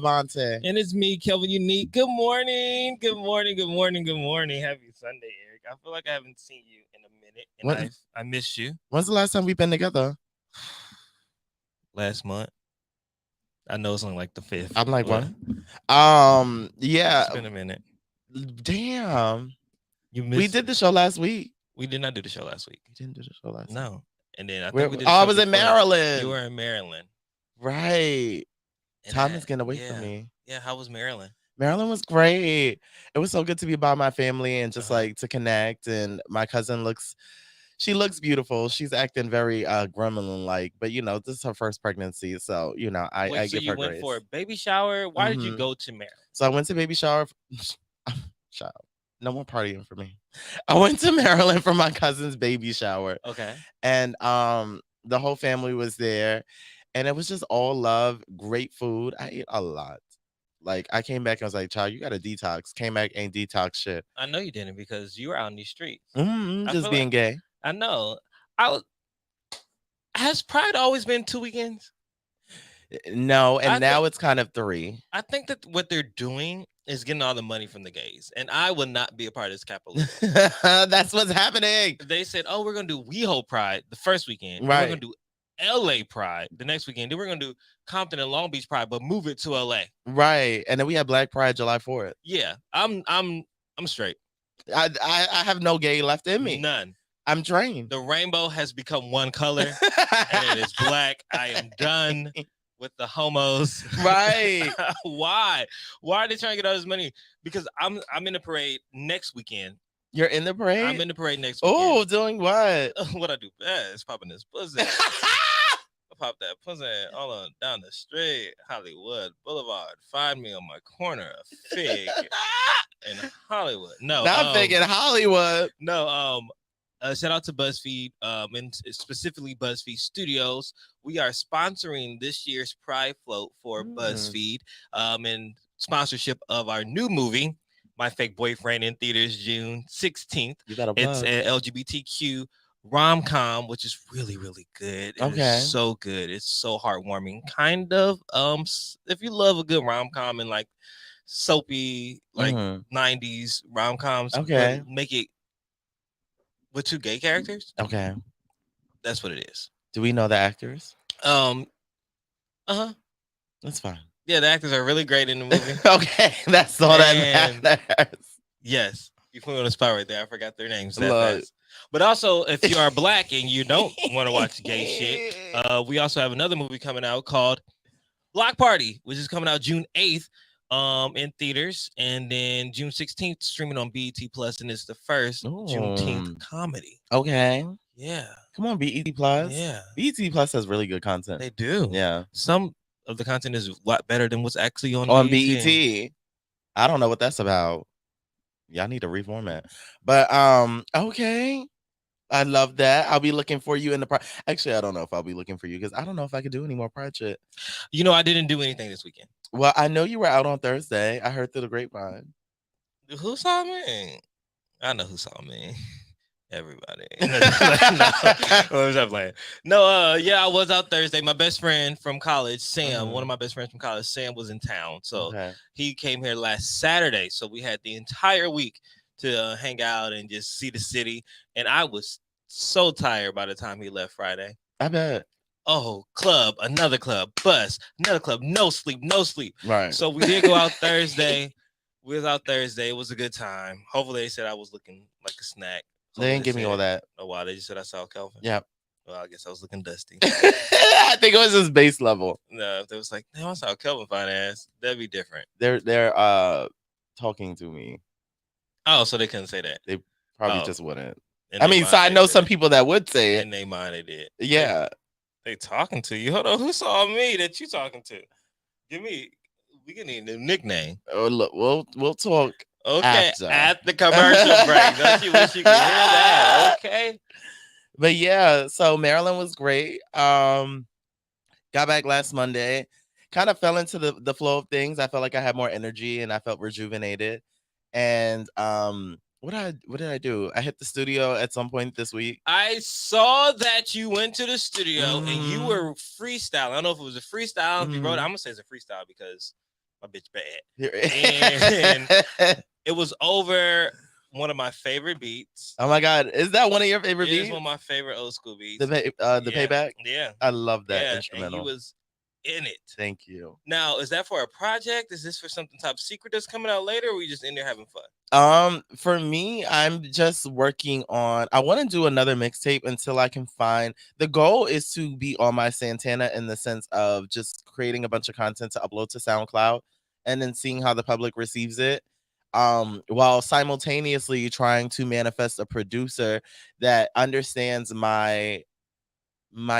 Devontae. And it's me, Kelvin Unique. Good morning. Good morning. Good morning. Good morning. Happy Sunday, Eric. I feel like I haven't seen you in a minute, and When, I missed you when's the last time we've been together? last month. I know it's only like the 5th. I'm like, but what? It's Yeah. been a minute. Damn. You We missed. did the show last week. We did not do the show last week. We didn't do the show last week. No. And then I Where, think we did oh, the I show was in before that. Maryland. You were in Maryland. Right. And Time is getting away yeah. from me. Yeah. How was Maryland? Maryland was great. It was so good to be by my family and just Uh-huh. like to connect. And my cousin she looks beautiful. She's acting very gremlin like, but this is her first pregnancy. So, I Wait, so give you her went grace. for a baby shower? Why did you Mhm. go to Maryland? So I went to baby shower. Child, no more partying for me. I went to Maryland for my cousin's baby shower. Okay. And the whole family was there. And it was just all love, great food. I ate a lot. Like I came back and was like, child, you got to detox. Came back, ain't detox shit. I know you didn't because you were out in these streets. Just being gay. I know. Has Pride always been 2 weekends? No, and now it's kind of 3. I think that what they're doing is getting all the money from the gays, and I would not be a part of this capitalism. That's what's happening. They said, "Oh, we're gonna do WeHo Pride the first weekend. Right. We're gonna do LA Pride the next weekend. Then we're gonna do Compton and Long Beach Pride, but move it to LA." Right, and then we have Black Pride July 4th. Yeah, I'm straight. I have no gay left in me. None. I'm drained. The rainbow has become one color, and it is black. I am done with the homos. Right. Why are they trying to get all this money? Because I'm in the parade next weekend. You're in the parade? I'm in the parade next weekend. Oh, doing what? What I do best, popping this pussy. I pop that pussy all on down the street, Hollywood Boulevard. Find me on my corner, a fig in Hollywood. No, not fig in Hollywood. No, shout out to BuzzFeed, and specifically BuzzFeed Studios. We are sponsoring this year's Pride Float for BuzzFeed, in sponsorship of our new movie, My Fake Boyfriend, in theaters June 16th. It's an LGBTQ rom-com, which is really, really good. It's so good. It's so heartwarming. Kind of, if you love a good rom-com and like soapy, like 90s rom-coms, make it with 2 gay characters. Okay. That's what it is. Do we know the actors? That's fine. Yeah, the actors are really great in the movie. Okay, that's all that matters. Yes, you put me on the spot right there. I forgot their names. But also, if you are black and you don't want to watch gay shit, we also have another movie coming out called Block Party, which is coming out June 8th. In theaters, and then June 16th streaming on BET Plus, and it's the first Juneteenth comedy. Okay. Yeah. Come on, BET Plus. Yeah. BET Plus has really good content. They do. Yeah. Some of the content is a lot better than what's actually on BET. I don't know what that's about. Y'all need to reformat. But okay. I love that. I'll be looking for you in the Pride. Actually, I don't know if I'll be looking for you because I don't know if I could do any more Pride shit. I didn't do anything this weekend. Well, I know you were out on Thursday. I heard through the grapevine. Who saw me? I know who saw me. Everybody. No, yeah, I was out Thursday. My best friend from college, Sam, one of my best friends from college, Sam, was in town. So he came here last Saturday. So we had the entire week to hang out and just see the city. And I was so tired by the time he left Friday. I bet. Oh, club, another club, bus, another club, no sleep. Right. So we did go out Thursday. We was out Thursday. It was a good time. Hopefully they said I was looking like a snack. They didn't give me all that. Oh, wow. They just said I saw Kelvin. Yeah. Well, I guess I was looking dusty. I think it was his base level. No, if they was like, damn, I saw Kelvin fine ass, that'd be different. They're talking to me. Oh, so they couldn't say that. They probably just wouldn't. So I know some people that would say it. In their mind, they did. Yeah. They talking to you. Hold on, who saw me that you talking to? We can need a new nickname. Oh, look, we'll talk. Okay, at the commercial break. Don't you wish you could hear that? Okay. But yeah, so Maryland was great. Got back last Monday. Kind of fell into the flow of things. I felt like I had more energy and I felt rejuvenated. And what did I do? I hit the studio at some point this week. I saw that you went to the studio and you were freestyling. I don't know if it was a freestyle. If you wrote it, I'm gonna say it's a freestyle because My bitch bad. And it was over one of my favorite beats. Oh my God. Is that one of your favorite beats? It is one of my favorite old school beats. The Payback? Yeah. I love that instrumental. And he was in it. Thank you. Now, is that for a project? Is this for something top secret that's coming out later, or we just in there having fun? For me, I'm just working on. I want to do another mixtape until I can find. The goal is to be on my Santana in the sense of just creating a bunch of content to upload to SoundCloud, and then seeing how the public receives it. While simultaneously trying to manifest a producer that understands my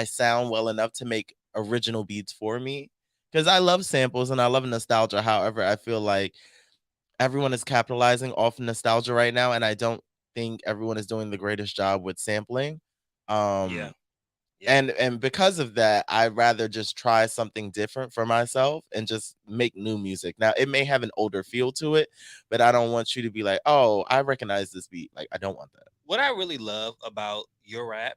sound well enough to make original beats for me, because I love samples and I love nostalgia. However, I feel like everyone is capitalizing off nostalgia right now, and I don't think everyone is doing the greatest job with sampling. Yeah. And because of that, I'd rather just try something different for myself and just make new music. Now, it may have an older feel to it, but I don't want you to be like, oh, I recognize this beat. Like, I don't want that. What I really love about your rap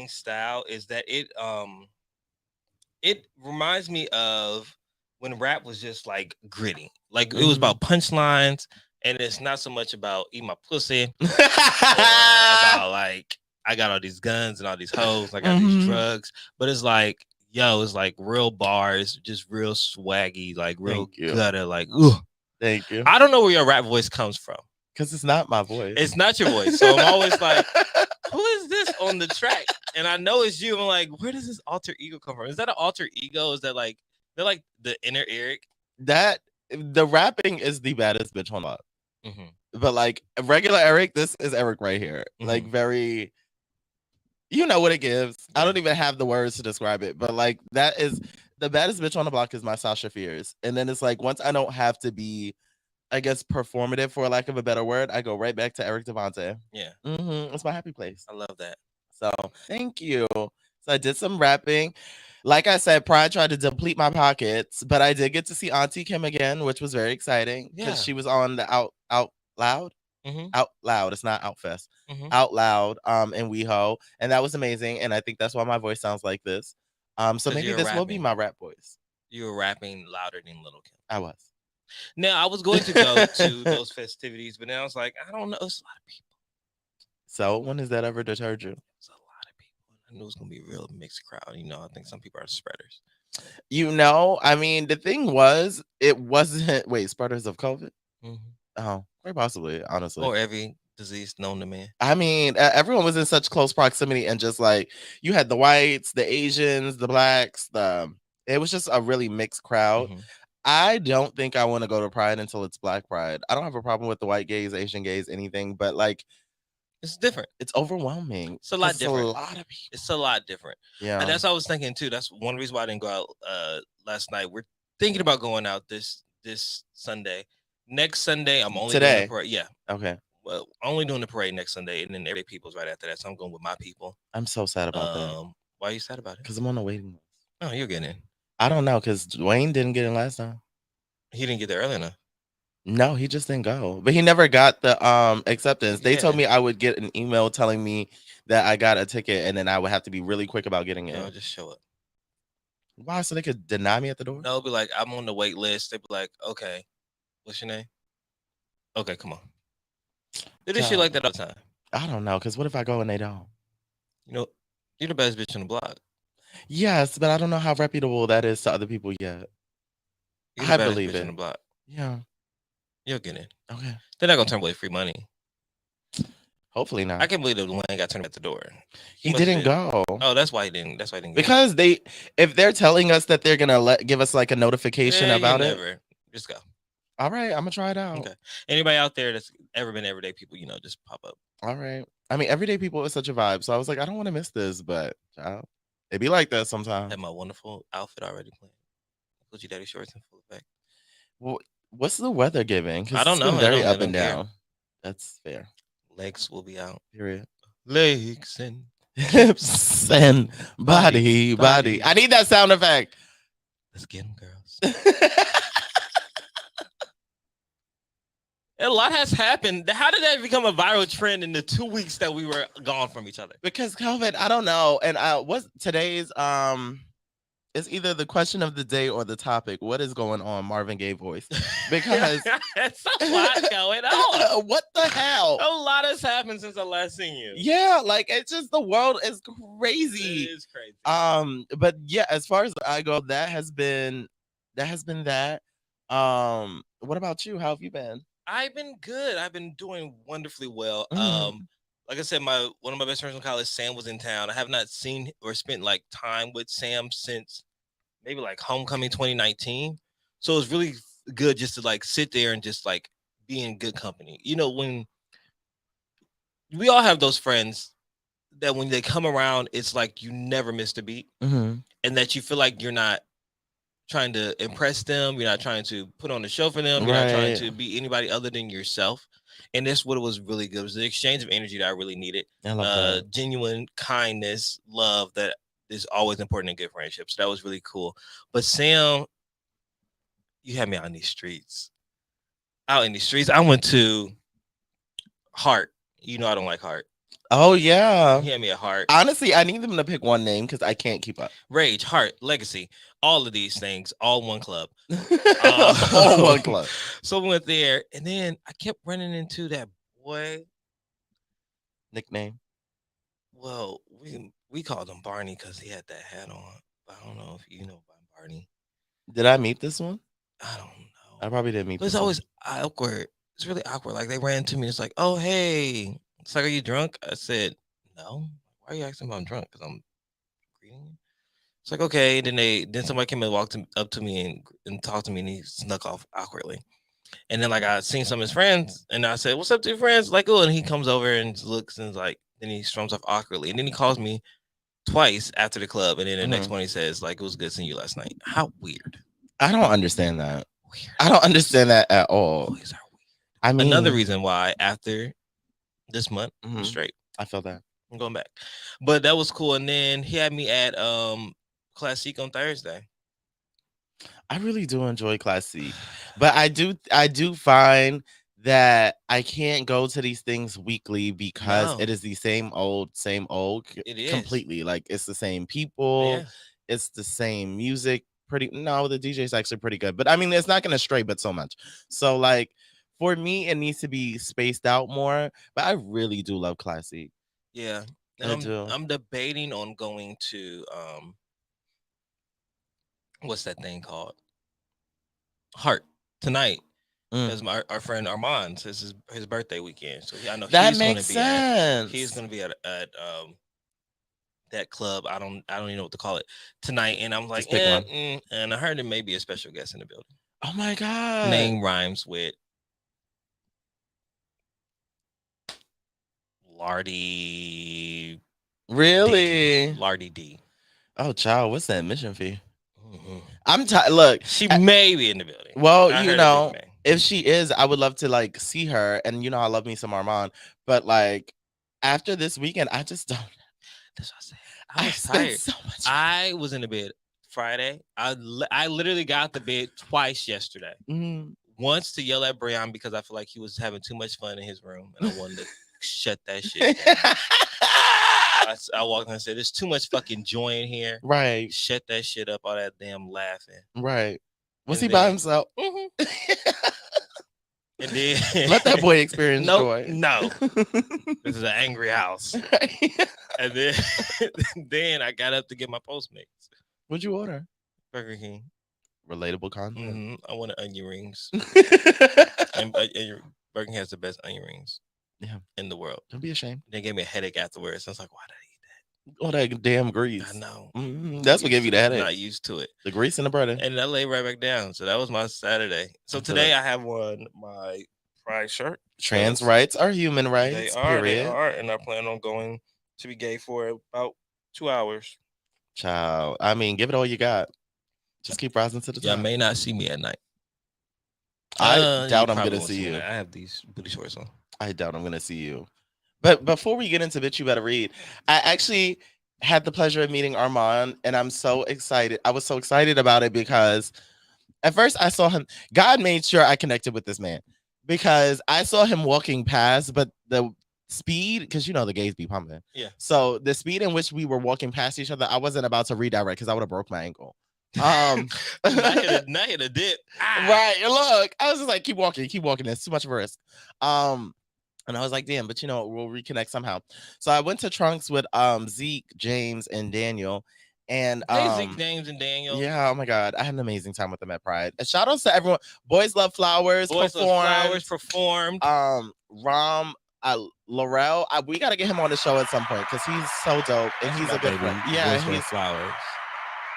style is that it reminds me of when rap was just like gritty. Like it was about punchlines, and it's not so much about eat my pussy or about like I got all these guns and all these hoes, I got these drugs, but it's like, yo, it's like real bars, just real swaggy, like real gutter, like, ooh. Thank you. I don't know where your rap voice comes from. Because it's not my voice. It's not your voice. So I'm always like, who is this on the track? And I know it's you. I'm like, where does this alter ego come from? Is that an alter ego? Is that like, they're like the inner Eric? That, the rapping is the baddest bitch on the lot. But like regular Eric, this is Eric right here. Like very, you know what it gives. I don't even have the words to describe it, but like that is the baddest bitch on the block is my Sasha Fierce. And then it's like, once I don't have to be, I guess, performative for lack of a better word, I go right back to Eric Devontae. Yeah. It's my happy place. I love that. So thank you. So I did some rapping. Like I said, Pride tried to deplete my pockets, but I did get to see Auntie Kim again, which was very exciting because she was on the Out Loud. Out Loud. It's not Outfest. Out Loud in WeHo, and that was amazing. And I think that's why my voice sounds like this. So maybe this will be my rap voice. You were rapping louder than Little Kim. I was. Now I was going to go to those festivities, but then I was like, I don't know. It's a lot of people. So when has that ever deterred you? It's a lot of people. I knew it was gonna be a real mixed crowd. You know, I think some people are spreaders. You know, I mean, the thing was, it wasn't. Wait, spreaders of COVID? Oh, quite possibly, honestly. Or every disease known to man. I mean, everyone was in such close proximity, and just like you had the whites, the Asians, the blacks. It was just a really mixed crowd. I don't think I want to go to Pride until it's Black Pride. I don't have a problem with the white gays, Asian gays, anything, but like, it's different. It's overwhelming. It's a lot different. A lot of people. It's a lot different. Yeah. And that's what I was thinking too. That's one reason why I didn't go out last night. We're thinking about going out this Sunday. Next Sunday, I'm only doing the parade. Yeah. Okay. Well, only doing the parade next Sunday, and then Everyday People's right after that. So I'm going with my people. I'm so sad about that. Why are you sad about it? Because I'm on the waiting list. Oh, you're getting in. I don't know, because Dwayne didn't get in last time. He didn't get there early enough. No, he just didn't go. But he never got the acceptance. They told me I would get an email telling me that I got a ticket, and then I would have to be really quick about getting in. No, just show up. Why? So they could deny me at the door? No, be like, I'm on the wait list. They'd be like, okay, what's your name? Okay, come on. They do shit like that all the time. I don't know, because what if I go and they don't? You know, you're the best bitch on the block. Yes, but I don't know how reputable that is to other people yet. I believe it. On the block. Yeah. You'll get in. Okay. They're not gonna turn away free money. Hopefully not. I can't believe that Dwayne got turned at the door. He didn't go. Oh, that's why he didn't. That's why he didn't. Because if they're telling us that they're gonna give us like a notification about it, just go. All right, I'm gonna try it out. Okay. Anybody out there that's ever been Everyday People, just pop up. All right. I mean, Everyday People is such a vibe, so I was like, I don't want to miss this, but it be like that sometimes. I had my wonderful outfit already planned. Gucci Daddy shorts in full effect. Well, what's the weather giving? I don't know. Very up and down. Care. That's fair. Legs will be out. Period. Legs and hips and body. I need that sound effect. Let's get them, girls. A lot has happened. How did that become a viral trend in the 2 weeks that we were gone from each other? Because COVID, I don't know. And what's today's It's either the question of the day or the topic. What is going on, Marvin Gaye voice? Because It's a lot going on. what the hell? A lot has happened since I last seen you. Yeah, like it's just the world is It crazy. is crazy. But yeah, as far as I go, that. What about you? How have you been? I've been good. I've been doing wonderfully well. Mhm. Like I said, one of my best friends from college, Sam, was in town. I have not seen or spent like time with Sam since maybe like homecoming 2019. So it was really good just to like sit there and just like be in good company. You know, when we all have those friends that when they come around, it's like you never missed a beat, Mhm. and that you feel like you're not trying to impress them, you're not trying to put on a show for them, you're not trying Right. to be anybody other than yourself. And that's what it was really good. It was the exchange of energy that I really needed. I love that. Genuine kindness, love that is always important in good friendships. So that was really cool. But Sam, you had me out in these streets. Out in these streets. I went to Heart. You know I don't like Heart. Oh yeah. You had me at Heart. Honestly, I need them to pick one name because I can't keep up. Rage, Heart, Legacy, all of these things, all one club. All one club. So we went there, and then I kept running into that boy. Nickname. Well, we called him Barney because he had that hat on. But I don't know if you know about Barney. Did I meet this one? I don't know. I probably didn't meet But it's this always one. awkward. It's really awkward. Like they ran to me. It's like, oh hey. It's like, are you drunk? I said, no. Why are you asking if I'm drunk? Because I'm greeting you. It's like, okay. Then somebody came and walked up to me and talked to me, and he snuck off awkwardly. And then like I seen some of his friends, and I said, "What's up to your friends?" Like, oh, and he comes over and looks and is like, then he storms off awkwardly, and then he calls me twice after the club, and then the next morning he says, "Like, it was good seeing you last night." How weird. I don't understand that. Weird. I don't understand that at all. Boys are weird. I mean, Another reason why after this month, I'm straight. I feel that. I'm going back, but that was cool. And then he had me at Classique on Thursday. I really do enjoy Classique, but I do find that I can't go to these things weekly because No. it is the same old. It is. Completely. Like it's the same people, Yeah. it's the same music. The DJ's actually pretty good, but I mean, it's not gonna stray, but so much. So like for me, it needs to be spaced out more. But I really do love Classique. Yeah. I And do. I'm debating on going to what's that thing called? Heart tonight. Because our friend Armand says his birthday weekend, so I know That he's going makes to be sense. he's going to be at that club. I don't even know what to call it tonight, and I'm like, Just pick one. and I heard there may be a special guest in the building. Oh my god! Name rhymes with Lardy. Really? Lardy D. Oh, child, what's that admission fee? Mm-hmm. I'm tired. Look, she may be in the building. Well, if she is, I would love to like see her, and I love me some Armand. But like after this weekend, I just don't. That's what I said. I was tired. So much. I was in the bed Friday. I literally got out the bed twice yesterday. Mm. Once to yell at Brian because I feel like he was having too much fun in his room, and I wanted to shut that shit down. I walked in and said, "There's too much fucking joy in here. Right. Shut that shit up. All that damn laughing." Right. Was he by himself? Mm-hmm. And then let that boy experience joy. No. This is an angry house. And then I got up to get my Postmates. What'd you order? Burger King. Relatable content. Mm-hmm. I wanted onion rings. and Burger King has the best onion rings. Yeah. In the world. Don't be ashamed. They gave me a headache afterwards. I was like, why did I eat that? All that damn grease. I know. Mm-hmm. That's what gave you the headache. I'm not used to it. The grease and the bread. And I lay right back down. So that was my Saturday. So today I have on my pride shirt. Trans rights are human rights. They are. And I plan on going to be gay for about 2 hours. Child. I mean, give it all you got. Just keep rising to the top. Y'all may not see me at night. I doubt I'm going to see you. I have these booty shorts on. I doubt I'm going to see you. But before we get into Bitch You Better Read, I actually had the pleasure of meeting Armand, and I'm so excited. I was so excited about it because at first I saw him. God made sure I connected with this man because I saw him walking past, but speed, because you know the gays be pumping. Yeah. So the speed in which we were walking past each other, I wasn't about to redirect because I would have broke my ankle. Not hit a dip. Right. Look, I was just like, keep walking. It's too much of a risk. And I was like, damn, but you know, we'll reconnect somehow. So I went to Trunks with Zeke, James, and Daniel. And Hey, Zeke, James, and Daniel. yeah, oh my God. I had an amazing time with them at Pride. And shout outs to everyone. Boys Love Flowers performed. Rom Laurel. We gotta get him on the show at some point because he's so dope and he's a good friend. Yeah, he's Flowers.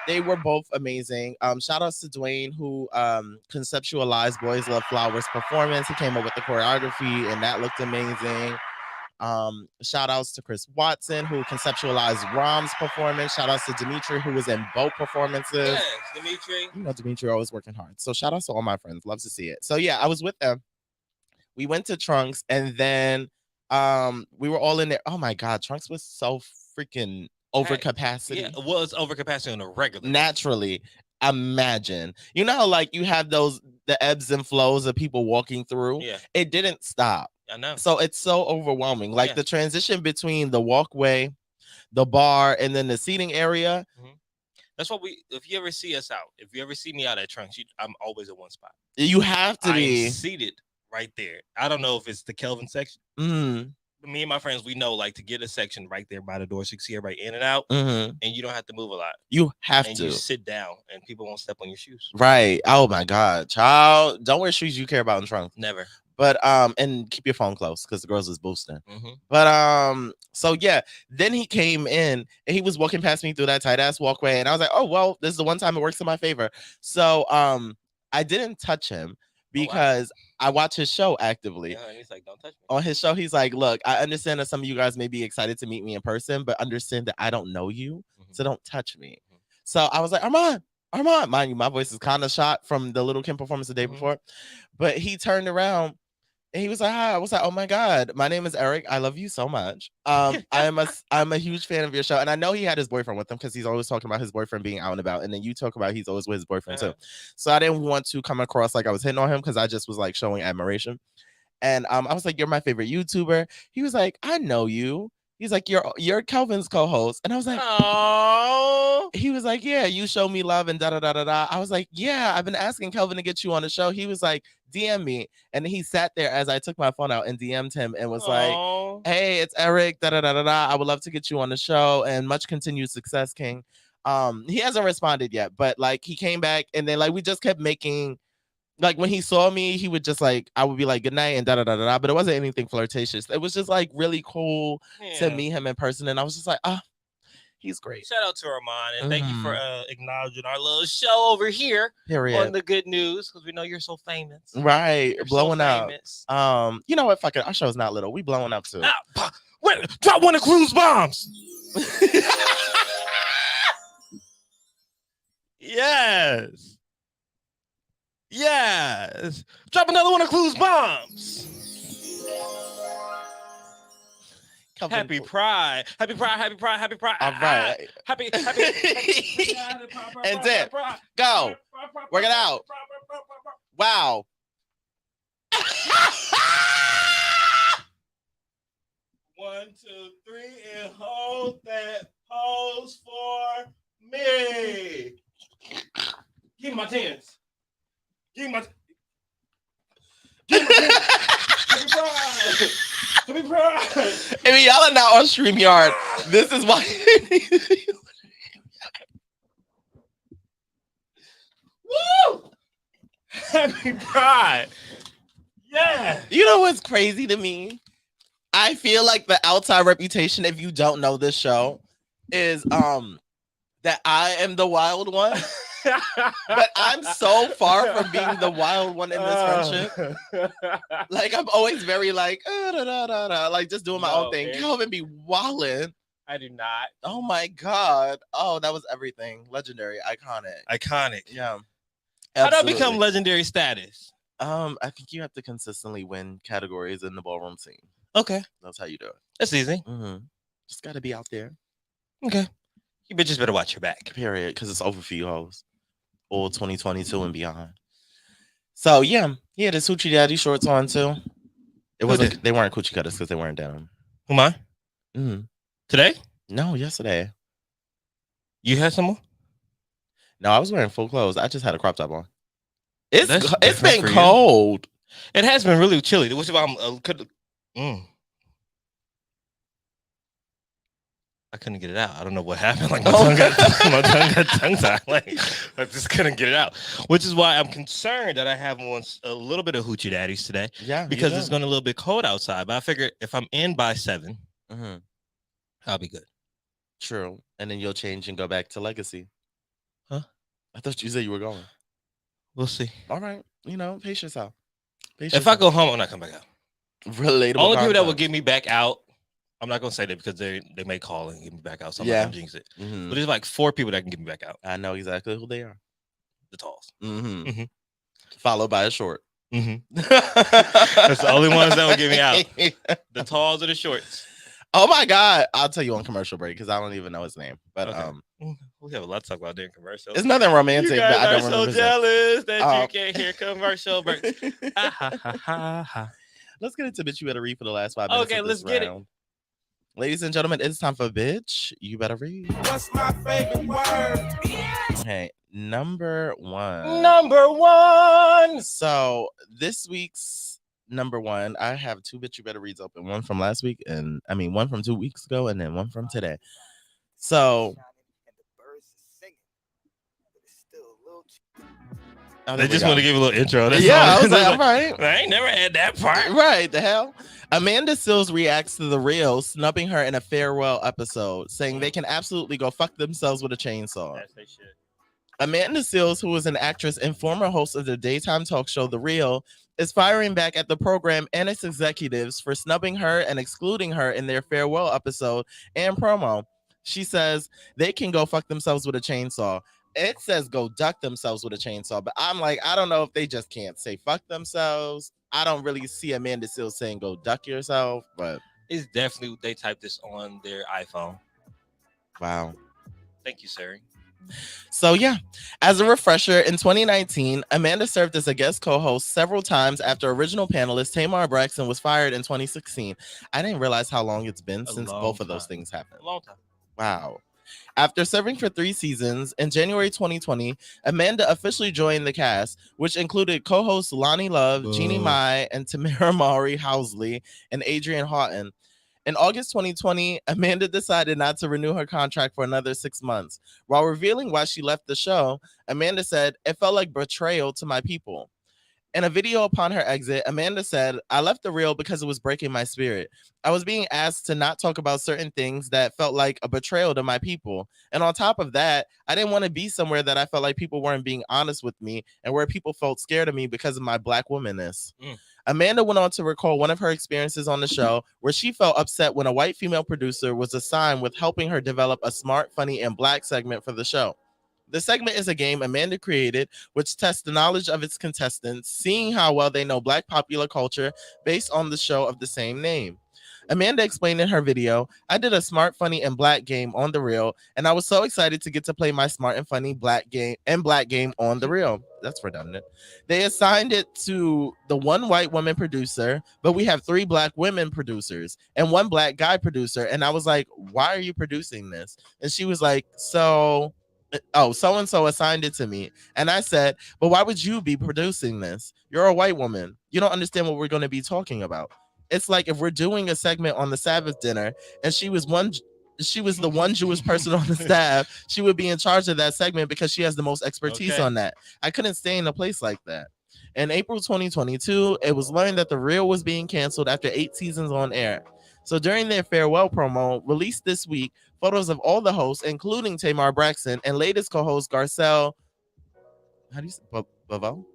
They were both amazing. Shout outs to Dwayne who conceptualized Boys Love Flowers performance. He came up with the choreography and that looked amazing. Shout outs to Chris Watson who conceptualized Rom's performance. Shout outs to Dimitri who was in both performances. Yes, Dimitri. You know Dimitri always working hard. So shout outs to all my friends. Love to see it. So yeah, I was with them. We went to Trunks and then we were all in there. Oh my God, Trunks was so freaking over capacity. Yeah, it was over capacity on a regular. Naturally, imagine. You know how like you have the ebbs and flows of people walking through? Yeah. It didn't stop. I know. So it's so overwhelming. Like the transition between the walkway, the bar, and then the seating area. Mm-hmm. That's what if you ever see us out, if you ever see me out at Trunks, I'm always at one spot. You have to be seated right there. I don't know if it's the Kelvin section. Me and my friends, we know like to get a section right there by the door so you can see everybody in and out, and you don't have to move a lot. You have to. You sit down, and people won't step on your shoes. Right. Oh my God, child! Don't wear shoes you care about in Trunks. Never. But and keep your phone close because the girls is boosting. But so yeah, then he came in and he was walking past me through that tight ass walkway, and I was like, oh well, this is the one time it works in my favor. So I didn't touch him because I watch his show actively. Yeah, and he's like, don't touch me. On his show, he's like, look, I understand that some of you guys may be excited to meet me in person, but understand that I don't know you, so don't touch me. So I was like, Armand, mind you, my voice is kind of shot from the Little Kim performance the day before, but he turned around and he was like, hi. I was like, oh my God, my name is Eric. I love you so much. I'm a huge fan of your show. And I know he had his boyfriend with him because he's always talking about his boyfriend being out and about. And then you talk about he's always with his boyfriend too. So I didn't want to come across like I was hitting on him because I just was like showing admiration. And I was like, you're my favorite YouTuber. He was like, I know you. He's like, you're Kelvin's co-host. And I was like, oh. He was like, yeah, you show me love and da da da da da. I was like, yeah, I've been asking Kelvin to get you on the show. He was like, DM me. And he sat there as I took my phone out and DM'd him and was like, hey, it's Eric, da da da da da. I would love to get you on the show and much continued success, King. He hasn't responded yet, but like he came back and then like we just kept making. Like when he saw me, he would just like, I would be like, good night and da da da da, but it wasn't anything flirtatious. It was just like really cool to meet him in person. And I was just like, he's great. Shout out to Armand and thank you for acknowledging our little show over here on the good news because we know you're so famous. Right. You're blowing so up. You know what? Fuck it. Our show's not little. We blowing up too. Wait, drop one of Clues bombs. Yes. Yes. Drop another one of Clues bombs. Happy Pride. Happy Pride. Happy Pride. Happy Pride. All right. Happy. And then go. Work it out. Wow. 1, 2, 3, and hold that pose for me. Give me my tens. Give me my. Happy Pride. Happy Pride. I mean, y'all are not on StreamYard. This is why. Woo! Happy Pride. Yeah. You know what's crazy to me? I feel like the outside reputation, if you don't know this show, is that I am the wild one. But I'm so far from being the wild one in this friendship. Like I'm always very like like just doing my own thing. Kelvin be wildin'. I do not. Oh my God. Oh, that was everything. Legendary, iconic. Yeah. Absolutely. How do I become legendary status? I think you have to consistently win categories in the ballroom scene. Okay. That's how you do it. That's easy. Just got to be out there. Okay. You bitches better watch your back. Period. Because it's over for you hoes. All 2022 and beyond. So, yeah. He had his Hoochie Daddy shorts on, too. They weren't coochie cutters because they weren't down. Who am I? Mm-hmm. Today? No, yesterday. You had some more? No, I was wearing full clothes. I just had a crop top on. It's That's it's different been for you. cold. It has been really chilly, which is why I couldn't get it out. I don't know what happened. Like my tongue got tongue tied. Like I just couldn't get it out. Which is why I'm concerned that I have on a little bit of hoochie daddies today. Yeah, because it's going to a little bit cold outside. But I figure if I'm in by 7, I'll be good. True. And then you'll change and go back to Legacy. Huh? I thought you said you were going. We'll see. All right. Pace yourself. If I go home, I'm not coming back out. Relatable. Only people that will get me back out. I'm not gonna say that because they may call and get me back out. So I'm not gonna jinx it. But there's like 4 people that can get me back out. I know exactly who they are. The talls. Followed by a short. That's the only ones that will get me out. The talls or the shorts. Oh my God. I'll tell you on commercial break because I don't even know his name. But we have a lot to talk about during commercials. It's nothing romantic. You guys but I don't are so jealous that you can't hear commercial breaks. Let's get into bitch. You better read for the last 5 minutes. Okay, let's get it. Ladies and gentlemen, it's time for bitch. You better read. What's my favorite word? Okay, number one. Number one. So this week's number one, I have 2 bitch. You better reads open. One from last week, and I mean one from 2 weeks ago, and then one from today. So. They just want to give a little intro. That's yeah, all. I was like, all right. I ain't never had that part. Right, the hell? Amanda Seales reacts to The Real snubbing her in a farewell episode, saying they can absolutely go fuck themselves with a chainsaw. Yes, they should. Amanda Seales, who was an actress and former host of the daytime talk show The Real, is firing back at the program and its executives for snubbing her and excluding her in their farewell episode and promo. She says they can go fuck themselves with a chainsaw. It says go duck themselves with a chainsaw, but I'm like, I don't know if they just can't say fuck themselves. I don't really see Amanda Seales saying go duck yourself, but it's definitely they typed this on their iPhone. Wow. Thank you, sir. So yeah, as a refresher, in 2019, Amanda served as a guest co-host several times after original panelist Tamar Braxton was fired in 2016. I didn't realize how long it's been since both of those things happened. A long time. Wow. After serving for 3 seasons, in January 2020, Amanda officially joined the cast, which included co-hosts Lonnie Love, Jeannie Mai, and Tamara Mowry Housley, and Adrian Houghton. In August 2020, Amanda decided not to renew her contract for another 6 months. While revealing why she left the show, Amanda said, "It felt like betrayal to my people." In a video upon her exit, Amanda said, "I left The Real because it was breaking my spirit. I was being asked to not talk about certain things that felt like a betrayal to my people. And on top of that, I didn't want to be somewhere that I felt like people weren't being honest with me and where people felt scared of me because of my Black womanness." Amanda went on to recall one of her experiences on the show where she felt upset when a white female producer was assigned with helping her develop a smart, funny, and Black segment for the show. The segment is a game Amanda created, which tests the knowledge of its contestants, seeing how well they know Black popular culture based on the show of the same name. Amanda explained in her video, "I did a smart, funny, and Black game on The Real, and I was so excited to get to play my smart and funny Black game on The Real." That's redundant. They assigned it to the one white woman producer, but we have 3 Black women producers and 1 Black guy producer. And I was like, "Why are you producing this?" And she was like, so and so assigned it to me. And I said, "But why would you be producing this? You're a white woman. You don't understand what we're going to be talking about. It's like if we're doing a segment on the Sabbath dinner and she was the one Jewish person on the staff, she would be in charge of that segment because she has the most expertise on that. I couldn't stay in a place like that." In April 2022, it was learned that The Real was being canceled after 8 seasons on air. So during their farewell promo released this week, photos of all the hosts, including Tamar Braxton and latest co-host Garcelle, how do you say Bavo?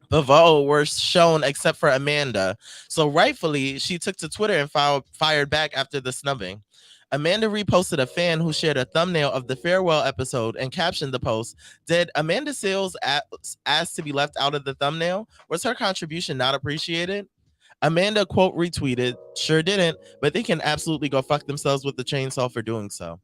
Bavo were shown except for Amanda. So rightfully, she took to Twitter and fired back after the snubbing. Amanda reposted a fan who shared a thumbnail of the farewell episode and captioned the post, "Did Amanda Seales ask to be left out of the thumbnail? Was her contribution not appreciated?" Amanda quote retweeted, "Sure didn't, but they can absolutely go fuck themselves with the chainsaw for doing so."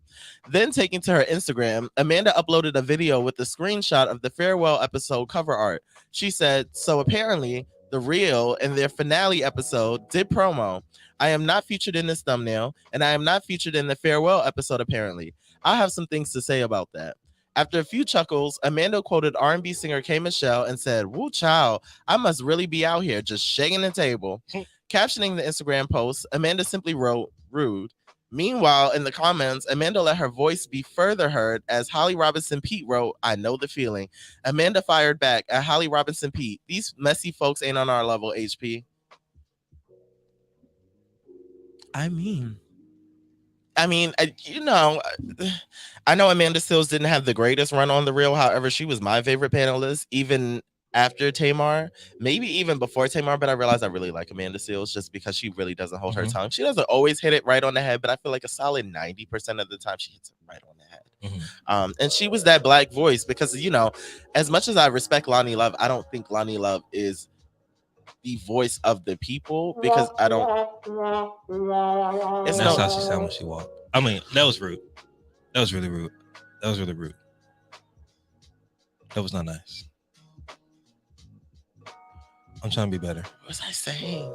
Then taking to her Instagram, Amanda uploaded a video with a screenshot of the farewell episode cover art. She said, "So apparently The Real, in their finale episode, did promo. I am not featured in this thumbnail, and I am not featured in the farewell episode, apparently. I have some things to say about that. After a few chuckles, Amanda quoted R&B singer K. Michelle and said, "Woo child, I must really be out here just shaking the table." Captioning the Instagram post, Amanda simply wrote, "Rude." Meanwhile, in the comments, Amanda let her voice be further heard as Holly Robinson Pete wrote, "I know the feeling." Amanda fired back at Holly Robinson Pete, "These messy folks ain't on our level, HP." I mean, I know Amanda Seales didn't have the greatest run on The Real. However, she was my favorite panelist, even after Tamar, maybe even before Tamar. But I realized I really like Amanda Seales just because she really doesn't hold her tongue. She doesn't always hit it right on the head, but I feel like a solid 90% of the time she hits it right on the head. And she was that black voice because, as much as I respect Lonnie Love, I don't think Lonnie Love is the voice of the people because I don't. That's how she sounds when she walked. I mean, that was rude. That was really rude. That was really rude. That was not nice. I'm trying to be better. What was I saying?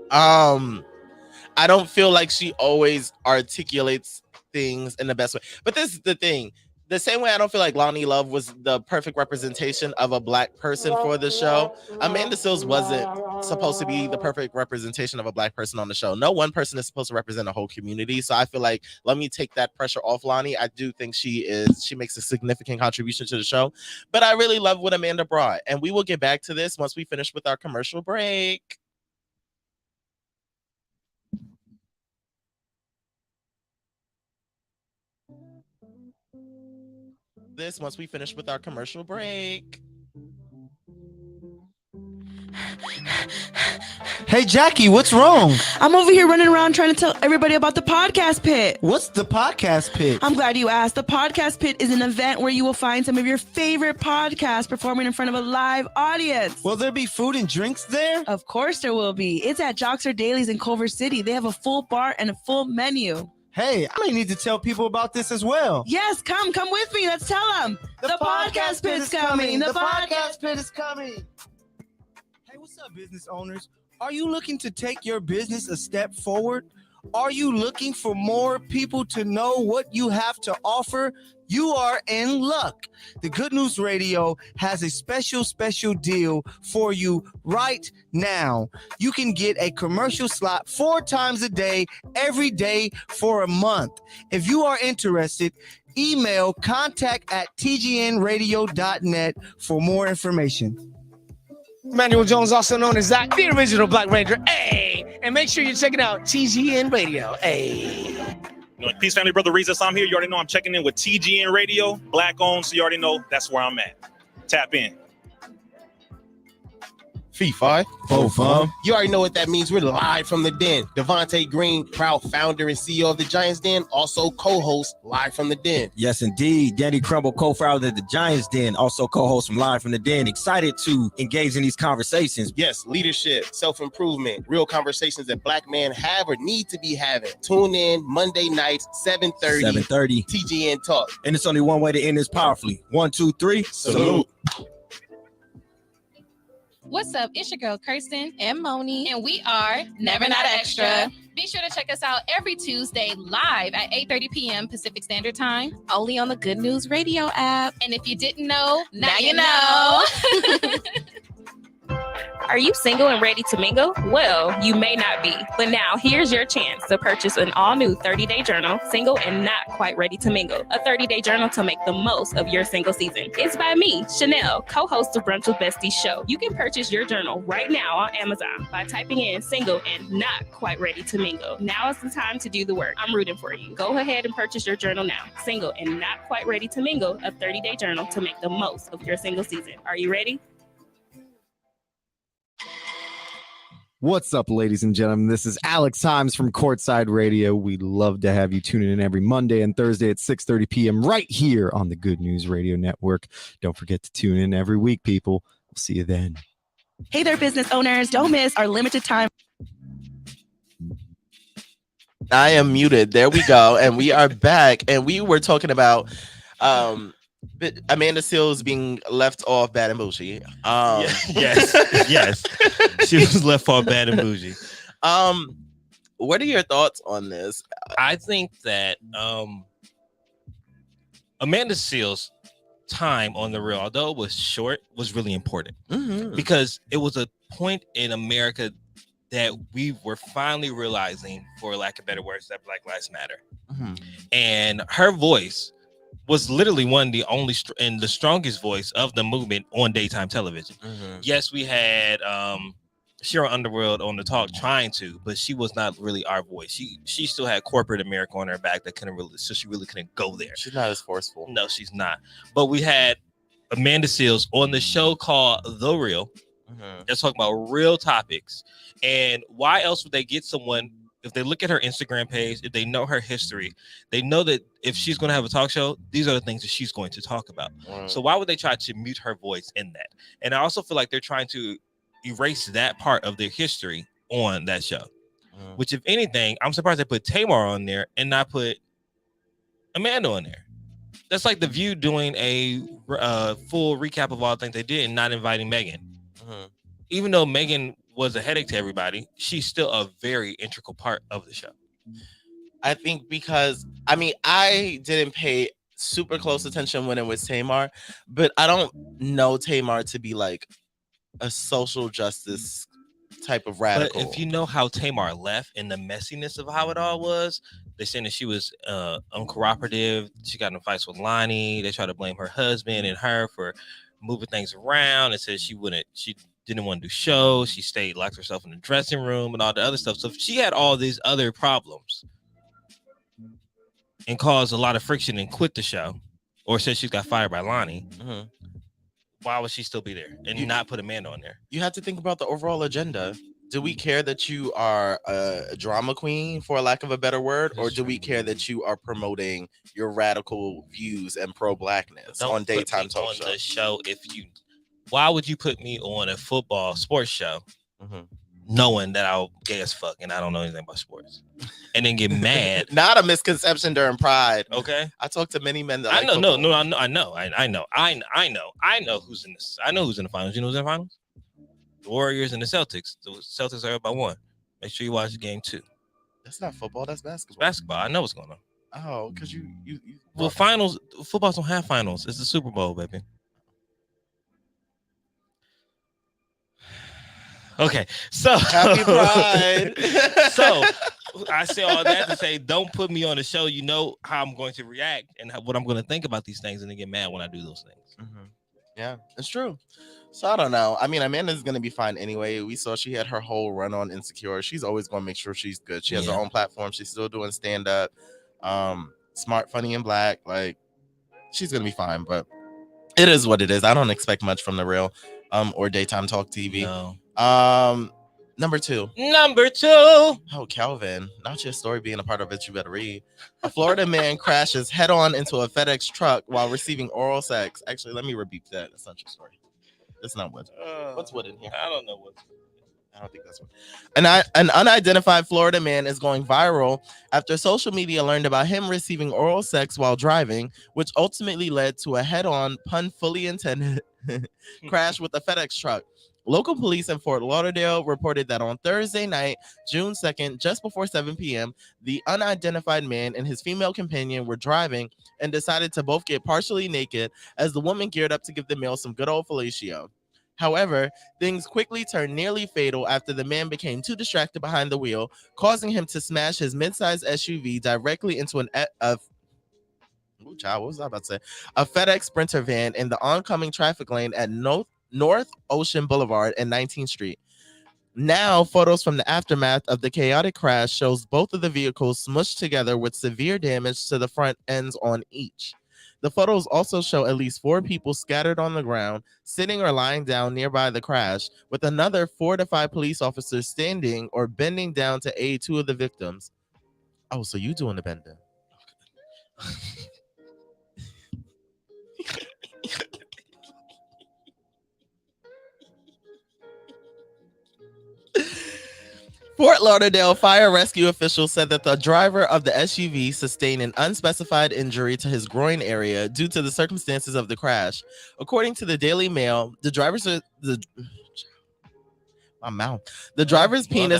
I don't feel like she always articulates things in the best way. But this is the thing. The same way I don't feel like Lonnie Love was the perfect representation of a black person for the show, Amanda Seales wasn't supposed to be the perfect representation of a black person on the show. No one person is supposed to represent a whole community. So I feel like, let me take that pressure off Lonnie. I do think she makes a significant contribution to the show. But I really love what Amanda brought. And we will get back to this once we finish with our commercial break. Once we finish with our commercial break. Hey, Jackie, what's wrong? I'm over here running around trying to tell everybody about the Podcast Pit. What's the Podcast Pit? I'm glad you asked. The Podcast Pit is an event where you will find some of your favorite podcasts performing in front of a live audience. Will there be food and drinks there? Of course there will be. It's at Joxer Dailies in Culver City. They have a full bar and a full menu. Hey, I might need to tell people about this as well. Yes, come with me. Let's tell them. The Podcast Pit is coming. The Podcast Pit is coming. Hey, what's up, business owners? Are you looking to take your business a step forward? Are you looking for more people to know what you have to offer? You are in luck. The Good News Radio has a special deal for you right now. You can get a commercial slot 4 times a day, every day for a month. If you are interested, email contact@tgnradio.net for more information. Manuel Jones, also known as Zach, the original Black Ranger. Hey, and make sure you're checking out TGN Radio. Hey. Peace, family, brother Reezus. I'm here. You already know I'm checking in with TGN Radio, black owned. So you already know that's where I'm at. Tap in. Fee Fi. Fum. You already know what that means. We're live from the den. Devontae Green, proud founder and CEO of the Giants Den, also co-host Live from the Den. Yes, indeed. Danny Crumble, co-founder of the Giants Den, also co-host from Live from the Den. Excited to engage in these conversations. Yes, leadership, self-improvement, real conversations that black men have or need to be having. Tune in Monday nights, 7:30. TGN Talk. And it's only one way to end this powerfully. 1, 2, 3. Salute. What's up? It's your girl Kirsten and Moni, and we are Never Not Extra. Be sure to check us out every Tuesday live at 8:30 p.m. Pacific Standard Time, only on the Good News Radio app. And if you didn't know, now you know. Are you single and ready to mingle? Well, you may not be, but now here's your chance to purchase an all-new 30-day journal, Single and Not Quite Ready to Mingle, a 30-day journal to make the most of your single season. It's by me, Chanel, co-host of Brunch with Besties show. You can purchase your journal right now on Amazon by typing in Single and Not Quite Ready to Mingle. Now is the time to do the work. I'm rooting for you. Go ahead and purchase your journal now. Single and Not Quite Ready to Mingle, a 30-day journal to make the most of your single season. Are you ready? What's up, ladies and gentlemen? This is Alex Himes from Courtside Radio. We love to have you tuning in every Monday and Thursday at 6:30 p.m. right here on the Good News Radio Network. Don't forget to tune in every week, people. We'll see you then. Hey there, business owners. Don't miss our limited time. I am muted. There we go. And we are back. And we were talking about But Amanda Seals being left off Bad and Bougie. Yes. She was left off Bad and Bougie. What are your thoughts on this? I think that Amanda Seals' time on the Real, although it was short, was really important because it was a point in America that we were finally realizing, for lack of better words, that Black Lives Matter. And her voice was literally one of the only and the strongest voice of the movement on daytime television. Yes, we had Cheryl Underwood on the talk trying to, but she was not really our voice. She still had corporate America on her back that couldn't really, so she really couldn't go there. She's not as forceful. No, she's not. But we had Amanda Seals on the show called The Real. They're talking about real topics. And why else would they get someone, if they look at her Instagram page, if they know her history, they know that if she's going to have a talk show, these are the things that she's going to talk about. So why would they try to mute her voice in that? And I also feel like they're trying to erase that part of their history on that show. Which, if anything, I'm surprised they put Tamar on there and not put Amanda on there. That's like The View doing a full recap of all the things they did and not inviting Megan. Even though Megan was a headache to everybody, she's still a very integral part of the show. I think because, I mean, I didn't pay super close attention when it was Tamar, but I don't know Tamar to be like a social justice type of radical. But if you know how Tamar left and the messiness of how it all was, they're saying that she was uncooperative. She got in fights with Lonnie. They tried to blame her husband and her for moving things around and said she didn't want to do shows. She stayed, locked herself in the dressing room and all the other stuff. So if she had all these other problems and caused a lot of friction and quit the show, or said she got fired by Lonnie, why would she still be there and not put Amanda on there? You have to think about the overall agenda. Do we care that you are a drama queen, for lack of a better word, or do we care that you are promoting your radical views and pro-blackness on daytime talk show? The show, why would you put me on a football sports show, knowing that I'm gay as fuck and I don't know anything about sports, and then get mad? Not a misconception during Pride. Okay, I talked to many men that I know. I know who's in this. I know who's in the finals. You know who's in the finals? The Warriors and the Celtics. The Celtics are up by 1. Make sure you watch the game too. That's not football. That's basketball. It's basketball. I know what's going on. Oh, because you. Well, finals. Footballs don't have finals. It's the Super Bowl, baby. Okay, so Happy Pride. So I say all that to say, don't put me on the show. You know how I'm going to react and what I'm going to think about these things, and then get mad when I do those things. Yeah, it's true. So I don't know. I mean, Amanda's gonna be fine anyway. We saw she had her whole run on Insecure. She's always gonna make sure she's good. She has her own platform. She's still doing stand up. Smart, funny, and black. Like, she's gonna be fine. But it is what it is. I don't expect much from The Real, or daytime talk TV. No. Number two. Oh, Calvin, not your story being a part of it. You better read. A Florida man crashes head on into a FedEx truck while receiving oral sex. Actually, let me repeat that. That's not your story. That's not what. What's what in here? I don't know what. I don't think that's what. An unidentified Florida man is going viral after social media learned about him receiving oral sex while driving, which ultimately led to a head-on, pun fully intended, crash with a FedEx truck. Local police in Fort Lauderdale reported that on Thursday night, June 2nd, just before 7 p.m., the unidentified man and his female companion were driving and decided to both get partially naked as the woman geared up to give the male some good old fellatio. However, things quickly turned nearly fatal after the man became too distracted behind the wheel, causing him to smash his mid-sized SUV directly into a FedEx Sprinter van in the oncoming traffic lane at North Ocean Boulevard and 19th Street. Now, photos from the aftermath of the chaotic crash shows both of the vehicles smushed together with severe damage to the front ends on each. The photos also show at least 4 people scattered on the ground, sitting or lying down nearby the crash, with another 4 to 5 police officers standing or bending down to aid 2 of the victims. Oh, so you doing the bending? Fort Lauderdale fire rescue officials said that the driver of the SUV sustained an unspecified injury to his groin area due to the circumstances of the crash. According to the Daily Mail, the driver's penis.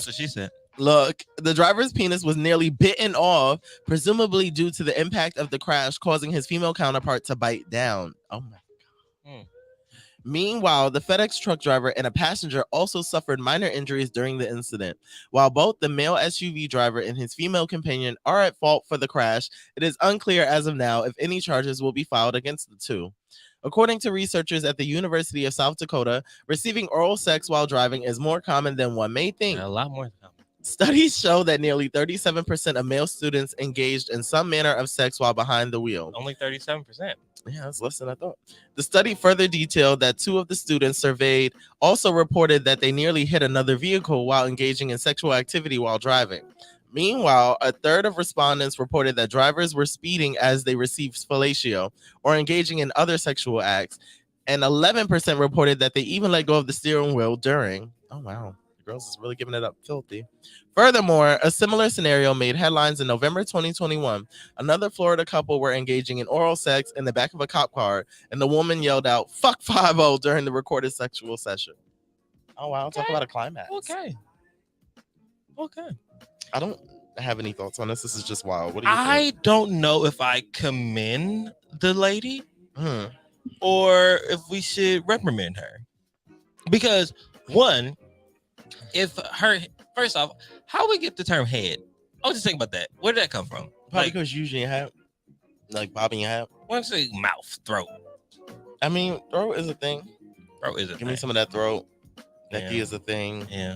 That's what she said. Look, the driver's penis was nearly bitten off, presumably due to the impact of the crash, causing his female counterpart to bite down. Oh my God. Meanwhile, the FedEx truck driver and a passenger also suffered minor injuries during the incident. While both the male SUV driver and his female companion are at fault for the crash, it is unclear as of now if any charges will be filed against the two. According to researchers at the University of South Dakota, receiving oral sex while driving is more common than one may think. A lot more common. Studies show that nearly 37% of male students engaged in some manner of sex while behind the wheel. Only 37%. Yeah, that's less than I thought. The study further detailed that 2 of the students surveyed also reported that they nearly hit another vehicle while engaging in sexual activity while driving. Meanwhile, a third of respondents reported that drivers were speeding as they received fellatio or engaging in other sexual acts, and 11% reported that they even let go of the steering wheel during. Oh, wow. The girls is really giving it up filthy. Furthermore, a similar scenario made headlines in November 2021. Another Florida couple were engaging in oral sex in the back of a cop car, and the woman yelled out, "Fuck 5-0" during the recorded sexual session. Oh, wow. Talk about a climax. Okay. I don't have any thoughts on this. This is just wild. What do you think? I don't know if I commend the lady or if we should reprimand her. Because, one, first off, how we get the term head? I was just thinking about that. Where did that come from? Probably because usually you have, like, bobbing your head. Why don't you say mouth, throat? I mean, throat is a thing. Give me some of that throat. Necky Yeah. is a thing. Yeah.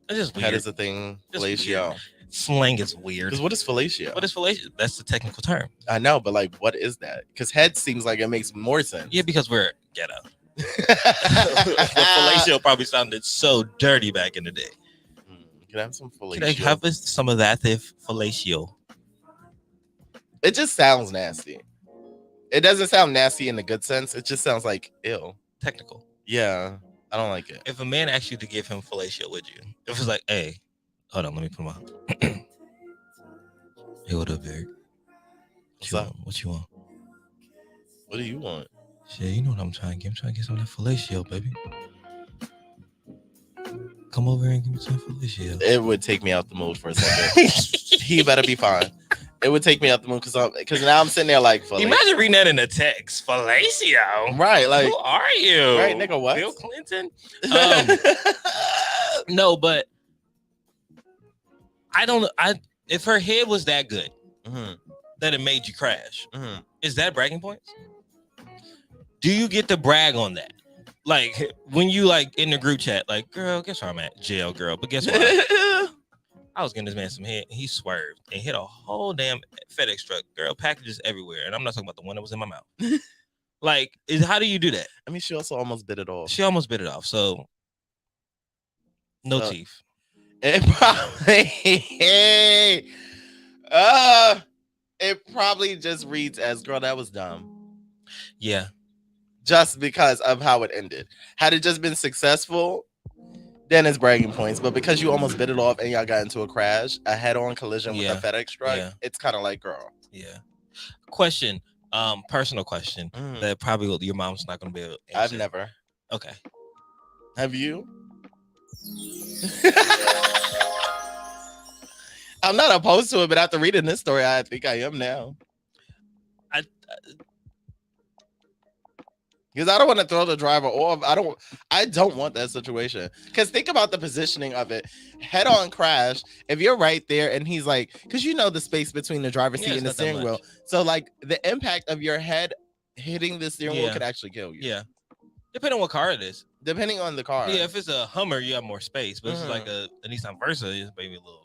It's just weird. Head is a thing. Fellatio. Slang is weird. Because what is fellatio? What is fellatio? That's the technical term. I know, but like, what is that? Because head seems like it makes more sense. Yeah, because we're ghetto. Fellatio probably sounded so dirty back in the day. Can I have some fellatio? Can I have some of that if fellatio? It just sounds nasty. It doesn't sound nasty in the good sense. It just sounds like ill. Technical. Yeah, I don't like it. If a man asked you to give him fellatio, would you? If it was like, hey, hold on, let me put him on. Hey, what up, Eric? What you want? What do you want? Shit, you know what I'm trying to get. I'm trying to get some of that fellatio, baby. Come over here and give me some fellatio. It would take me out the mood for a second. He better be fine. It would take me out the mood because now I'm sitting there like, fellatio. Imagine reading that in a text. Fellatio. Right, like, who are you? Right, nigga, what? Bill Clinton? No, but I don't know. If her head was that good that it made you crash, is that bragging points? Do you get to brag on that? Like when you like in the group chat, like, girl, guess where I'm at? Jail, girl. But guess what? I was getting this man some head. He swerved and hit a whole damn FedEx truck. Girl, packages everywhere. And I'm not talking about the one that was in my mouth. Like, how do you do that? I mean, she also almost bit it off. She almost bit it off. So, no teeth. It probably just reads as, girl, that was dumb. Yeah. Just because of how it ended. Had it just been successful, then it's bragging points. But because you almost bit it off and y'all got into a crash, a head-on collision with a FedEx truck, it's kind of like, girl. Yeah. Question, personal question that probably your mom's not going to be able to answer. I've never. Okay. Have you? I'm not opposed to it, but after reading this story, I think I am now. Because I don't want to throw the driver off. I don't want that situation. Because think about the positioning of it. Head-on crash. If you're right there and he's like, because you know the space between the driver's seat and the steering wheel. So like the impact of your head hitting the steering wheel could actually kill you. Yeah. Depending on what car it is. Depending on the car. Yeah, if it's a Hummer, you have more space. But if it's like a Nissan Versa, it's maybe a little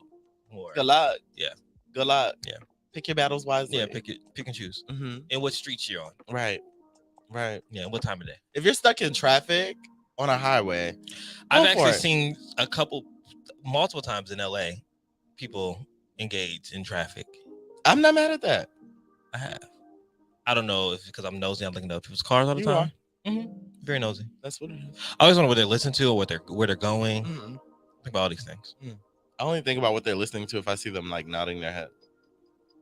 more. Good luck. Yeah. Good luck. Yeah. Pick your battles wisely. Yeah, pick and choose. And what streets you're on. Right. Right. Yeah, what time of day? If you're stuck in traffic on a highway, I've actually seen multiple times in LA, people engage in traffic. I'm not mad at that. I have. I don't know if because I'm nosy, I'm looking at people's cars all the time. Very nosy. That's what it is. I always wonder what they listen to or where they're going. Think about all these things. I only think about what they're listening to if I see them like nodding their head.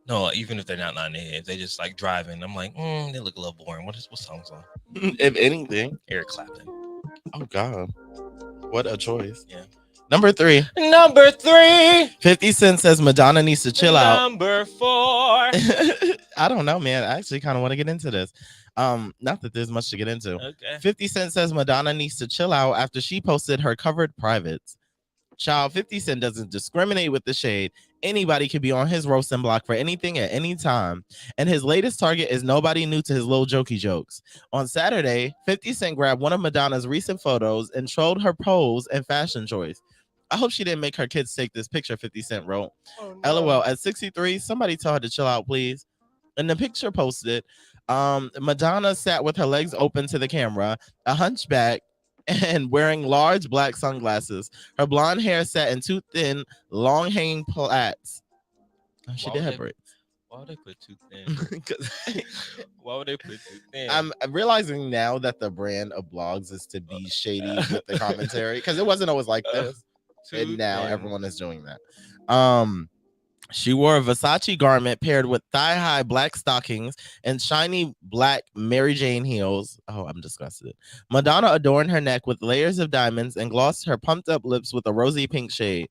No, even if they're not nodding their head, they just like driving. I'm like, they look a little boring. What song's on? If anything, Eric Clapton. Oh God, what a choice! Yeah. Number 3. 50 Cent says Madonna needs to chill out. Number 4. I don't know, man. I actually kind of want to get into this. Not that there's much to get into. Okay. 50 Cent says Madonna needs to chill out after she posted her covered privates. Child, 50 Cent doesn't discriminate with the shade. Anybody could be on his roasting block for anything at any time. And his latest target is nobody new to his little jokey jokes. On Saturday, 50 Cent grabbed one of Madonna's recent photos and trolled her pose and fashion choice. I hope she didn't make her kids take this picture, 50 Cent wrote. Oh, no. LOL, at 63, somebody tell her to chill out, please. And the picture posted, Madonna sat with her legs open to the camera, a hunchback, and wearing large black sunglasses. Her blonde hair sat in two thin, long hanging plaits. Oh, she did have braids. Why would they put too thin? Why would they put too thin? I'm realizing now that the brand of blogs is to be shady with the commentary, because it wasn't always like this. And now everyone is doing that. She wore a Versace garment paired with thigh-high black stockings and shiny black Mary Jane heels. Oh, I'm disgusted. Madonna adorned her neck with layers of diamonds and glossed her pumped-up lips with a rosy pink shade.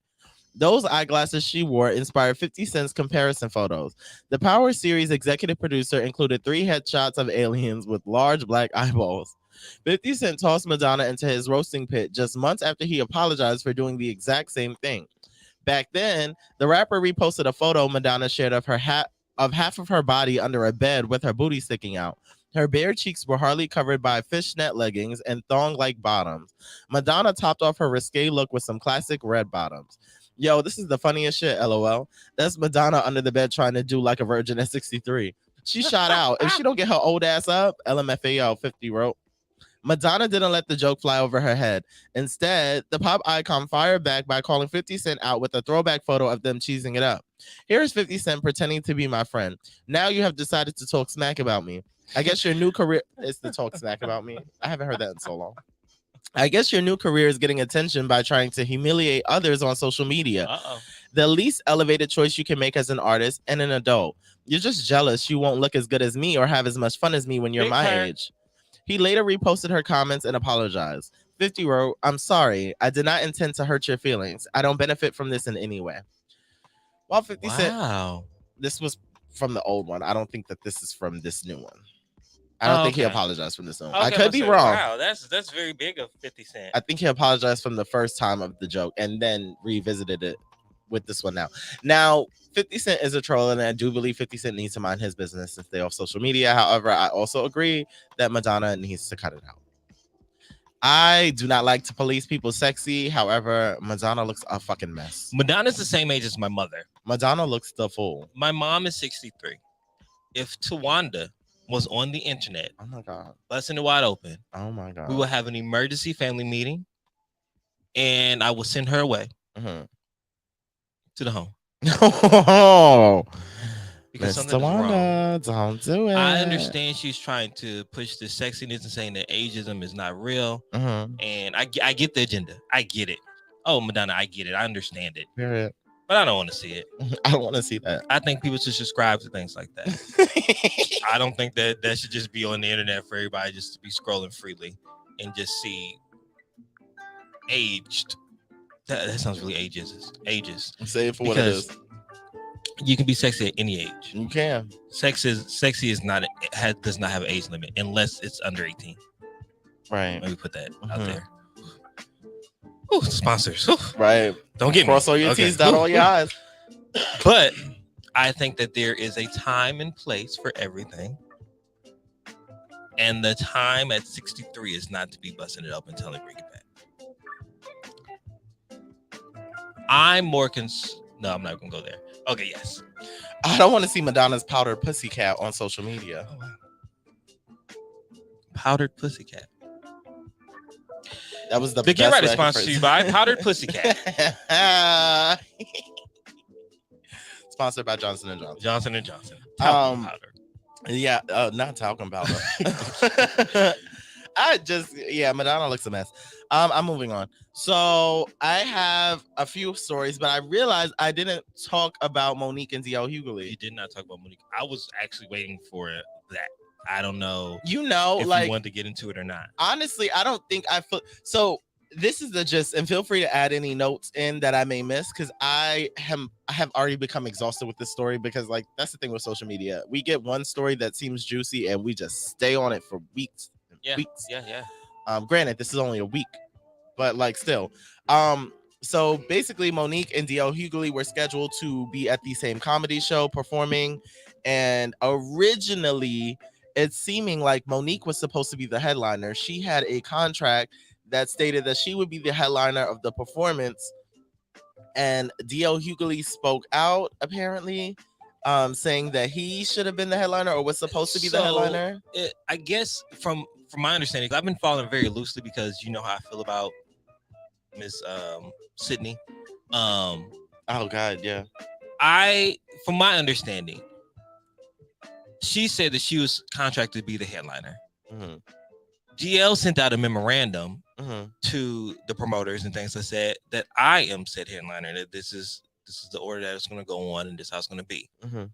Those eyeglasses she wore inspired 50 Cent's comparison photos. The Power series executive producer included 3 headshots of aliens with large black eyeballs. 50 Cent tossed Madonna into his roasting pit just months after he apologized for doing the exact same thing. Back then, the rapper reposted a photo Madonna shared of half of her body under a bed with her booty sticking out. Her bare cheeks were hardly covered by fishnet leggings and thong-like bottoms. Madonna topped off her risque look with some classic red bottoms. Yo, this is the funniest shit, LOL. That's Madonna under the bed trying to do like a virgin at 63. She shot out. If she don't get her old ass up, LMFAO 50 wrote. Madonna didn't let the joke fly over her head. Instead, the pop icon fired back by calling 50 Cent out with a throwback photo of them cheesing it up. Here's 50 Cent pretending to be my friend. Now you have decided to talk smack about me. I guess your new career is to talk smack about me. I haven't heard that in so long. I guess your new career is getting attention by trying to humiliate others on social media. The least elevated choice you can make as an artist and an adult. You're just jealous you won't look as good as me or have as much fun as me when you're my age. He later reposted her comments and apologized. 50 wrote, I'm sorry. I did not intend to hurt your feelings. I don't benefit from this in any way. While 50 Cent, this was from the old one. I don't think that this is from this new one. I don't think he apologized from this one. I could be wrong. Wow, that's very big of 50 Cent. I think he apologized from the first time of the joke and then revisited it with this one now. Now, 50 Cent is a troll, and I do believe 50 Cent needs to mind his business and stay off social media. However, I also agree that Madonna needs to cut it out. I do not like to police people sexy. However, Madonna looks a fucking mess. Madonna's the same age as my mother. Madonna looks the fool. My mom is 63. If Tawanda was on the internet, oh my God, busting it wide open, oh my God, we will have an emergency family meeting, and I will send her away to the home. Oh, because Miss something is wrong. Tawanda, don't do it. I understand she's trying to push the sexiness and saying that ageism is not real, and I get the agenda. I get it. Oh, Madonna, I get it. I understand it. Period. But I don't want to see it. I don't want to see that. I think people should subscribe to things like that. I don't think that should just be on the internet for everybody just to be scrolling freely and just see aged. That sounds really ages. Say it for what it is. You can be sexy at any age. You can. Sexy is not does not have an age limit unless it's under 18. Right. Let me put that out there. Ooh, sponsors. Ooh. Right. Don't get cross all your T's, dot all your I's. But I think that there is a time and place for everything. And the time at 63 is not to be busting it up until they bring it back. I'm more no, I'm not gonna go there. Okay, yes. I don't want to see Madonna's powdered pussycat on social media. Oh, wow. Powdered pussycat. That was the Get right sponsored to you by Powdered Pussycat. Sponsored by Johnson & Johnson. Johnson & Johnson. Talcum powder. Yeah, not talcum powder. Madonna looks a mess. I'm moving on. So I have a few stories, but I realized I didn't talk about Monique and DL Hughley. You did not talk about Monique. I was actually waiting for that. I don't know. If you wanted to get into it or not. Honestly, I don't think I feel so. This is the gist, and feel free to add any notes in that I may miss, because I have already become exhausted with this story, because like that's the thing with social media. We get one story that seems juicy and we just stay on it for weeks and weeks. Yeah. Granted, this is only a week, but like still. So basically Monique and DL Hughley were scheduled to be at the same comedy show performing, and originally it's seeming like Monique was supposed to be the headliner. She had a contract that stated that she would be the headliner of the performance, and DL Hughley spoke out apparently, saying that he should have been the headliner or was supposed to be the headliner. I guess from my understanding, I've been following very loosely because you know how I feel about Miss Sydney. Oh God, yeah. From my understanding, she said that she was contracted to be the headliner. Mm-hmm. DL sent out a memorandum Mm-hmm. to the promoters and things like that, that I am said headliner, that this is the order that it's going to go on and this is how it's going to be. Mm-hmm.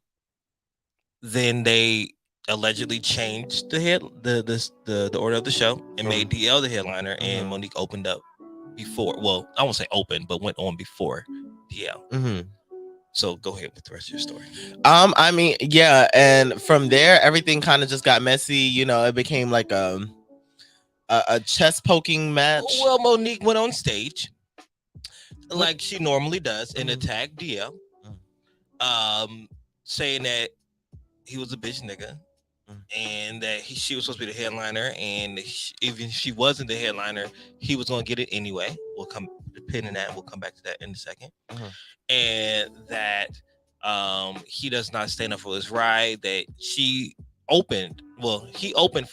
Then they allegedly changed the order of the show and made DL the headliner, and Monique opened up before. Well, I won't say open, but went on before DL. Mm-hmm. So go ahead with the rest of your story. I mean, yeah, and from there everything kind of just got messy. You know, it became like a chest poking match. Well, Monique went on stage like she normally does and attacked DL, saying that he was a bitch nigga, and that she was supposed to be the headliner, and even if she wasn't the headliner, he was going to get it anyway. We'll come depending on that. We'll come back to that in a second. And that he does not stand up for his right. That he opened for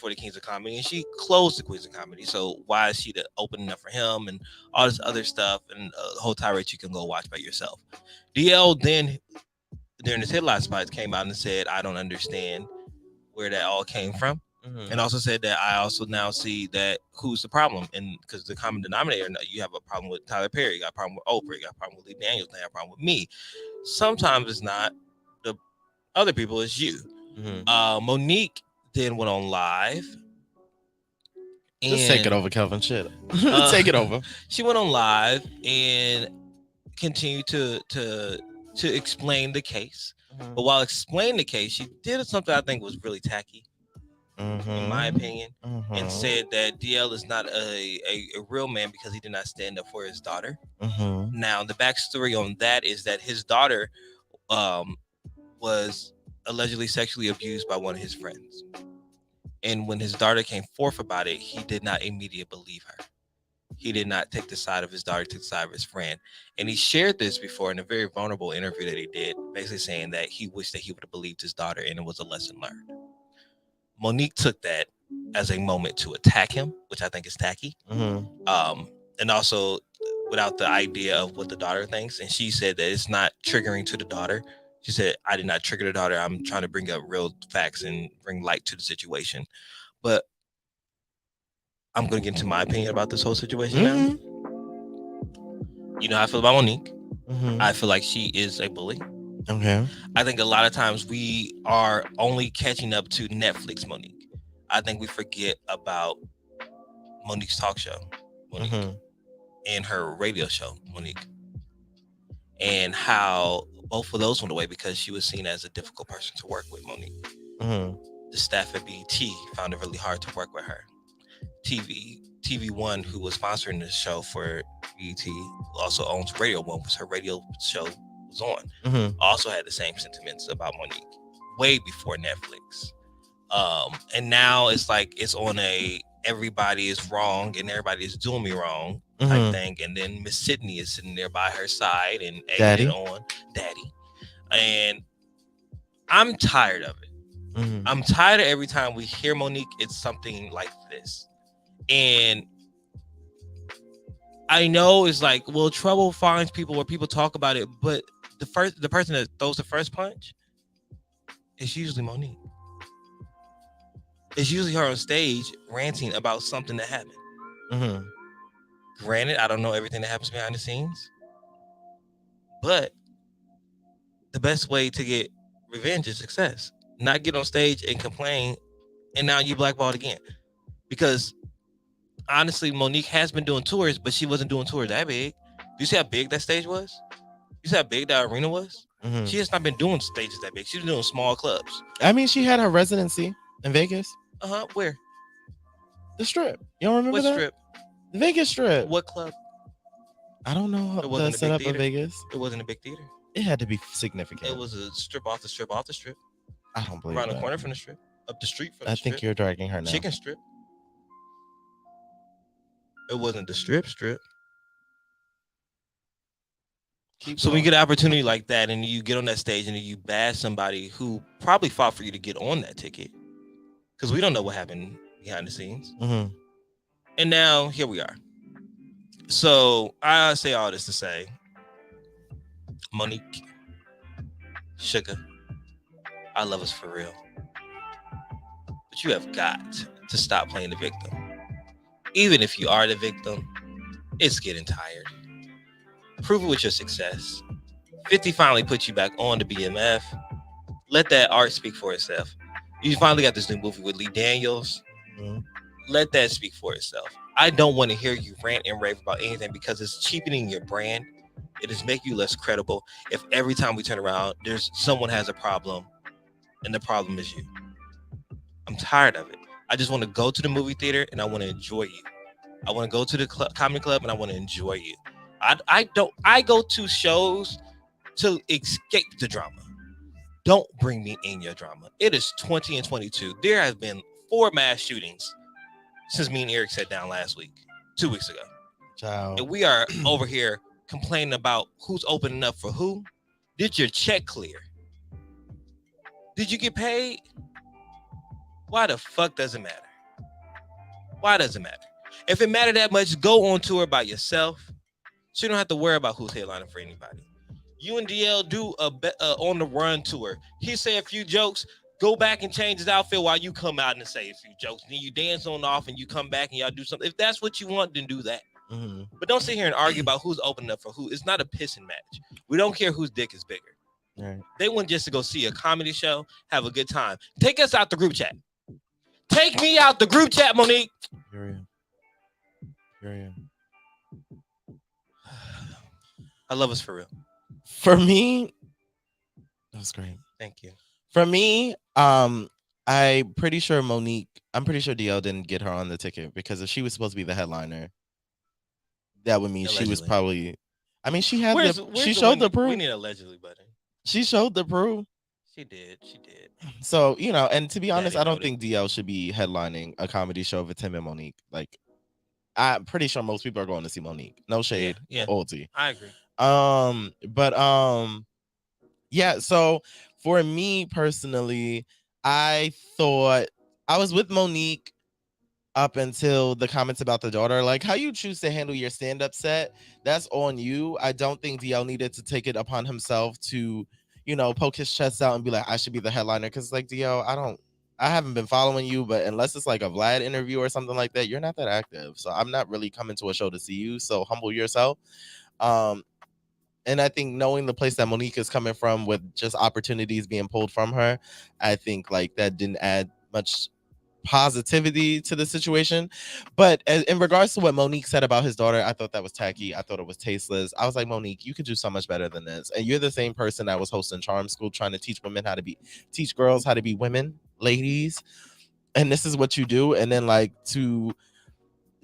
the Kings of Comedy and she closed the Queens of Comedy. So why is she the opening up for him and all this other stuff and a whole tirade you can go watch by yourself. DL then during his headline spots came out and said, I don't understand where that all came from. And also said that I also now see that who's the problem, and because the common denominator, you have a problem with Tyler Perry, you got a problem with Oprah, you got a problem with Lee Daniels, you got a problem with me. Sometimes it's not the other people, it's you. Monique then went on live. Just take it over, Kelvin. Shit. Take it over. She went on live and continued to explain the case. But while explaining the case, she did something I think was really tacky, in my opinion, and said that DL is not a real man because he did not stand up for his daughter. Now, the backstory on that is that his daughter was allegedly sexually abused by one of his friends. And when his daughter came forth about it, he did not immediately believe her. He did not take the side of his daughter, took the side of his friend. And he shared this before in a very vulnerable interview that he did, basically saying that he wished that he would have believed his daughter and it was a lesson learned. Monique took that as a moment to attack him, which I think is tacky. And also without the idea of what the daughter thinks. And she said that it's not triggering to the daughter. She said, I did not trigger the daughter. I'm trying to bring up real facts and bring light to the situation. But I'm going to get into my opinion about this whole situation now. You know how I feel about Monique. I feel like she is a bully. Okay. I think a lot of times we are only catching up to Netflix Monique. I think we forget about Monique's talk show, Monique, and her radio show, Monique, and how both of those went away because she was seen as a difficult person to work with, Monique. The staff at BET found it really hard to work with her. TV One, who was sponsoring the show for BET, also owns Radio One, which her radio show was on, also had the same sentiments about Monique way before Netflix. And now it's like it's on a everybody is wrong and everybody is doing me wrong type thing. And then Miss Sydney is sitting there by her side and egging it on Daddy. And I'm tired of it. I'm tired of every time we hear Monique, it's something like this. And I know it's like, well, trouble finds people where people talk about it, but the person that throws the first punch is usually Monique. It's usually her on stage ranting about something that happened. Granted, I don't know everything that happens behind the scenes, but the best way to get revenge is success. Not get on stage and complain, and now you blackballed again. Because honestly, Monique has been doing tours, but she wasn't doing tours that big. Do you see how big that stage was? You see how big that arena was? Mhm. She has not been doing stages that big. She's been doing small clubs. I mean, she had her residency in Vegas. Where? The Strip. You don't remember What that? strip? The Vegas Strip. What club? I don't know It wasn't the a big setup of theater. Vegas. It wasn't a big theater. It had to be significant. It was a strip off the strip off the strip. I don't believe Around that. the corner from the strip. Up the street from the I strip. think you're dragging her now. Chicken strip. It wasn't the strip. So when you get an opportunity like that and you get on that stage and you bash somebody who probably fought for you to get on that ticket, because we don't know what happened behind the scenes. Mm-hmm. And now here we are. So I say all this to say, Monique, Sugar, I love us for real. But you have got to stop playing the victim. Even if you are the victim, it's getting tired. Prove it with your success. 50 finally put you back on to BMF. Let that art speak for itself. You finally got this new movie with Lee Daniels. Mm-hmm. Let that speak for itself. I don't want to hear you rant and rave about anything because it's cheapening your brand. It is making you less credible. If every time we turn around, there's someone has a problem, and the problem is you. I'm tired of it. I just want to go to the movie theater and I want to enjoy you. I want to go to the comedy club and I want to enjoy you. I go to shows to escape the drama. Don't bring me in your drama. It is 20 and 22. There has been 4 mass shootings since me and Eric sat down last week, 2 weeks ago. Ciao. And we are over here complaining about who's opening up for who. Did your check clear? Did you get paid? Why the fuck does it matter? Why does it matter? If it mattered that much, go on tour by yourself. So you don't have to worry about who's headlining for anybody. You and DL do a on the run tour. He say a few jokes, go back and change his outfit while you come out and say a few jokes. Then you dance on off and you come back and y'all do something. If that's what you want, then do that. Mm-hmm. But don't sit here and argue about who's opening up for who. It's not a pissing match. We don't care whose dick is bigger. Right. They went just to go see a comedy show, have a good time. Take us out the group chat. Take me out the group chat, Monique. Period. I love us for real. For me, that was great. Thank you. For me, I'm pretty sure DL didn't get her on the ticket because if she was supposed to be the headliner, that would mean Allegedly. she was probably. I mean, she had Where's she the showed one- the proof. We need allegedly, buddy. She showed the proof. She did. So, and to be honest, Daddy I don't noted. think DL should be headlining a comedy show with Tim and Monique. Like, I'm pretty sure most people are going to see Monique. No shade. Yeah. Ulti. I agree. Yeah, so for me personally, I thought I was with Monique up until the comments about the daughter. Like, how you choose to handle your stand-up set, that's on you. I don't think DL needed to take it upon himself to, poke his chest out and be like, I should be the headliner. Because like, DL, I haven't been following you, but unless it's like a Vlad interview or something like that, you're not that active. So I'm not really coming to a show to see you. So humble yourself. And I think knowing the place that Monique is coming from with just opportunities being pulled from her, I think like that didn't add much positivity to the situation. But in regards to what Monique said about his daughter, I thought that was tacky. I thought it was tasteless. I was like, Monique, you could do so much better than this. And you're the same person that was hosting Charm School, trying to teach girls how to be women, ladies. And this is what you do. And then like to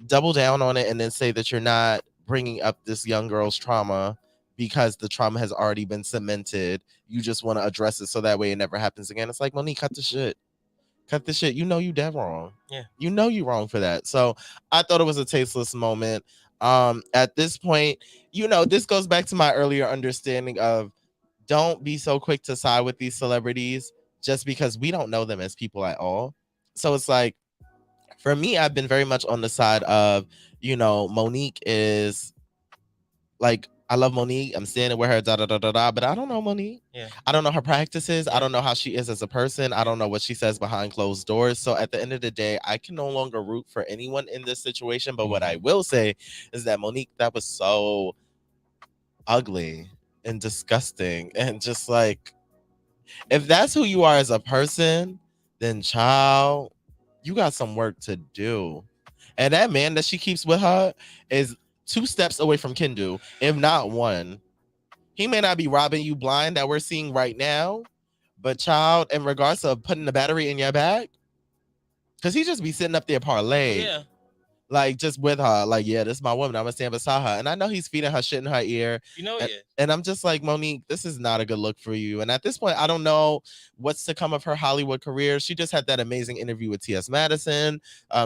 double down on it and then say that you're not bringing up this young girl's trauma because the trauma has already been cemented. You just want to address it so that way it never happens again. It's like, Monique, cut the shit. You dead wrong. Yeah. You wrong for that. So I thought it was a tasteless moment. At this point, this goes back to my earlier understanding of don't be so quick to side with these celebrities just because we don't know them as people at all. So it's like, for me, I've been very much on the side of, Monique is like I love Monique. I'm standing with her, but I don't know Monique. Yeah. I don't know her practices. I don't know how she is as a person. I don't know what she says behind closed doors. So at the end of the day, I can no longer root for anyone in this situation. But what I will say is that Monique, that was so ugly and disgusting. And just like, if that's who you are as a person, then child, you got some work to do. And that man that she keeps with her is 2 steps away from Kendu, if not 1. He may not be robbing you blind that we're seeing right now, but child, in regards to putting the battery in your back, because he just be sitting up there parlay. Yeah. Like, just with her, like, yeah, this is my woman. I'm gonna stand beside her. And I know he's feeding her shit in her ear. You know he is. And I'm just like, Monique, this is not a good look for you. And at this point, I don't know what's to come of her Hollywood career. She just had that amazing interview with T.S. Madison.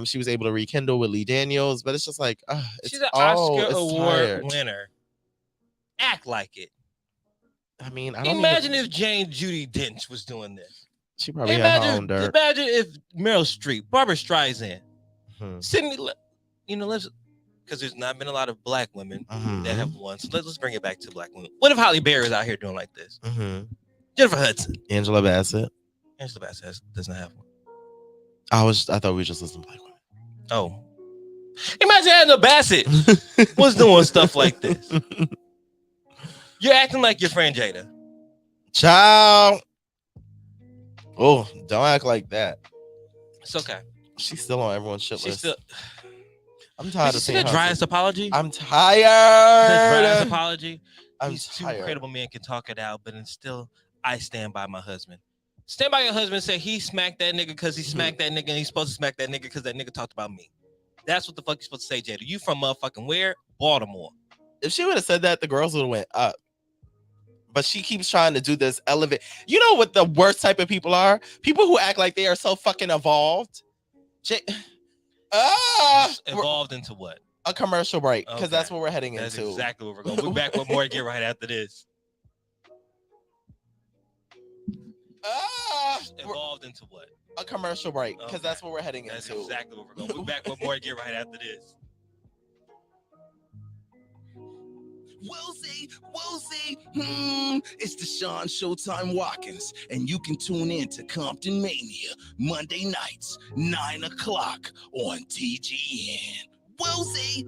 She was able to rekindle with Lee Daniels, but it's just like, she's an Oscar Award winner. Act like it. I mean, I don't imagine if Jane Judi Dench was doing this. She probably had her own dirt. Imagine if Meryl Streep, Barbara Streisand, Sydney, let's, because there's not been a lot of black women that have won. So let's bring it back to black women. What if Halle Berry is out here doing like this? Jennifer Hudson, Angela Bassett doesn't have one. I thought we just listened to black women. Oh, imagine Angela Bassett was doing stuff like this. You're acting like your friend Jada. Child. Oh, don't act like that. It's okay. She's still on everyone's shit list. I'm tired of seeing the driest apology. I'm tired. The driest apology. These tired. 2 incredible men can talk it out, but still, I stand by my husband. Stand by your husband. Say he smacked that nigga because he smacked that nigga, and he's supposed to smack that nigga because that nigga talked about me. That's what the fuck you're supposed to say, Jada. You from motherfucking where? Baltimore. If she would have said that, the girls would have went up. But she keeps trying to do this elevate. You know what the worst type of people are? People who act like they are so fucking evolved. Evolved into what? A commercial break, because that's what we're heading into. That's exactly what we're going. We're back with more. Get right after this. Evolved into what? A commercial break, because that's what we're heading into. That's exactly what we're going. We're back with more. Get right after this. Woolsey, it's Deshaun Showtime Watkins, and you can tune in to Compton Mania Monday nights, 9 o'clock on TGN. Woolsey,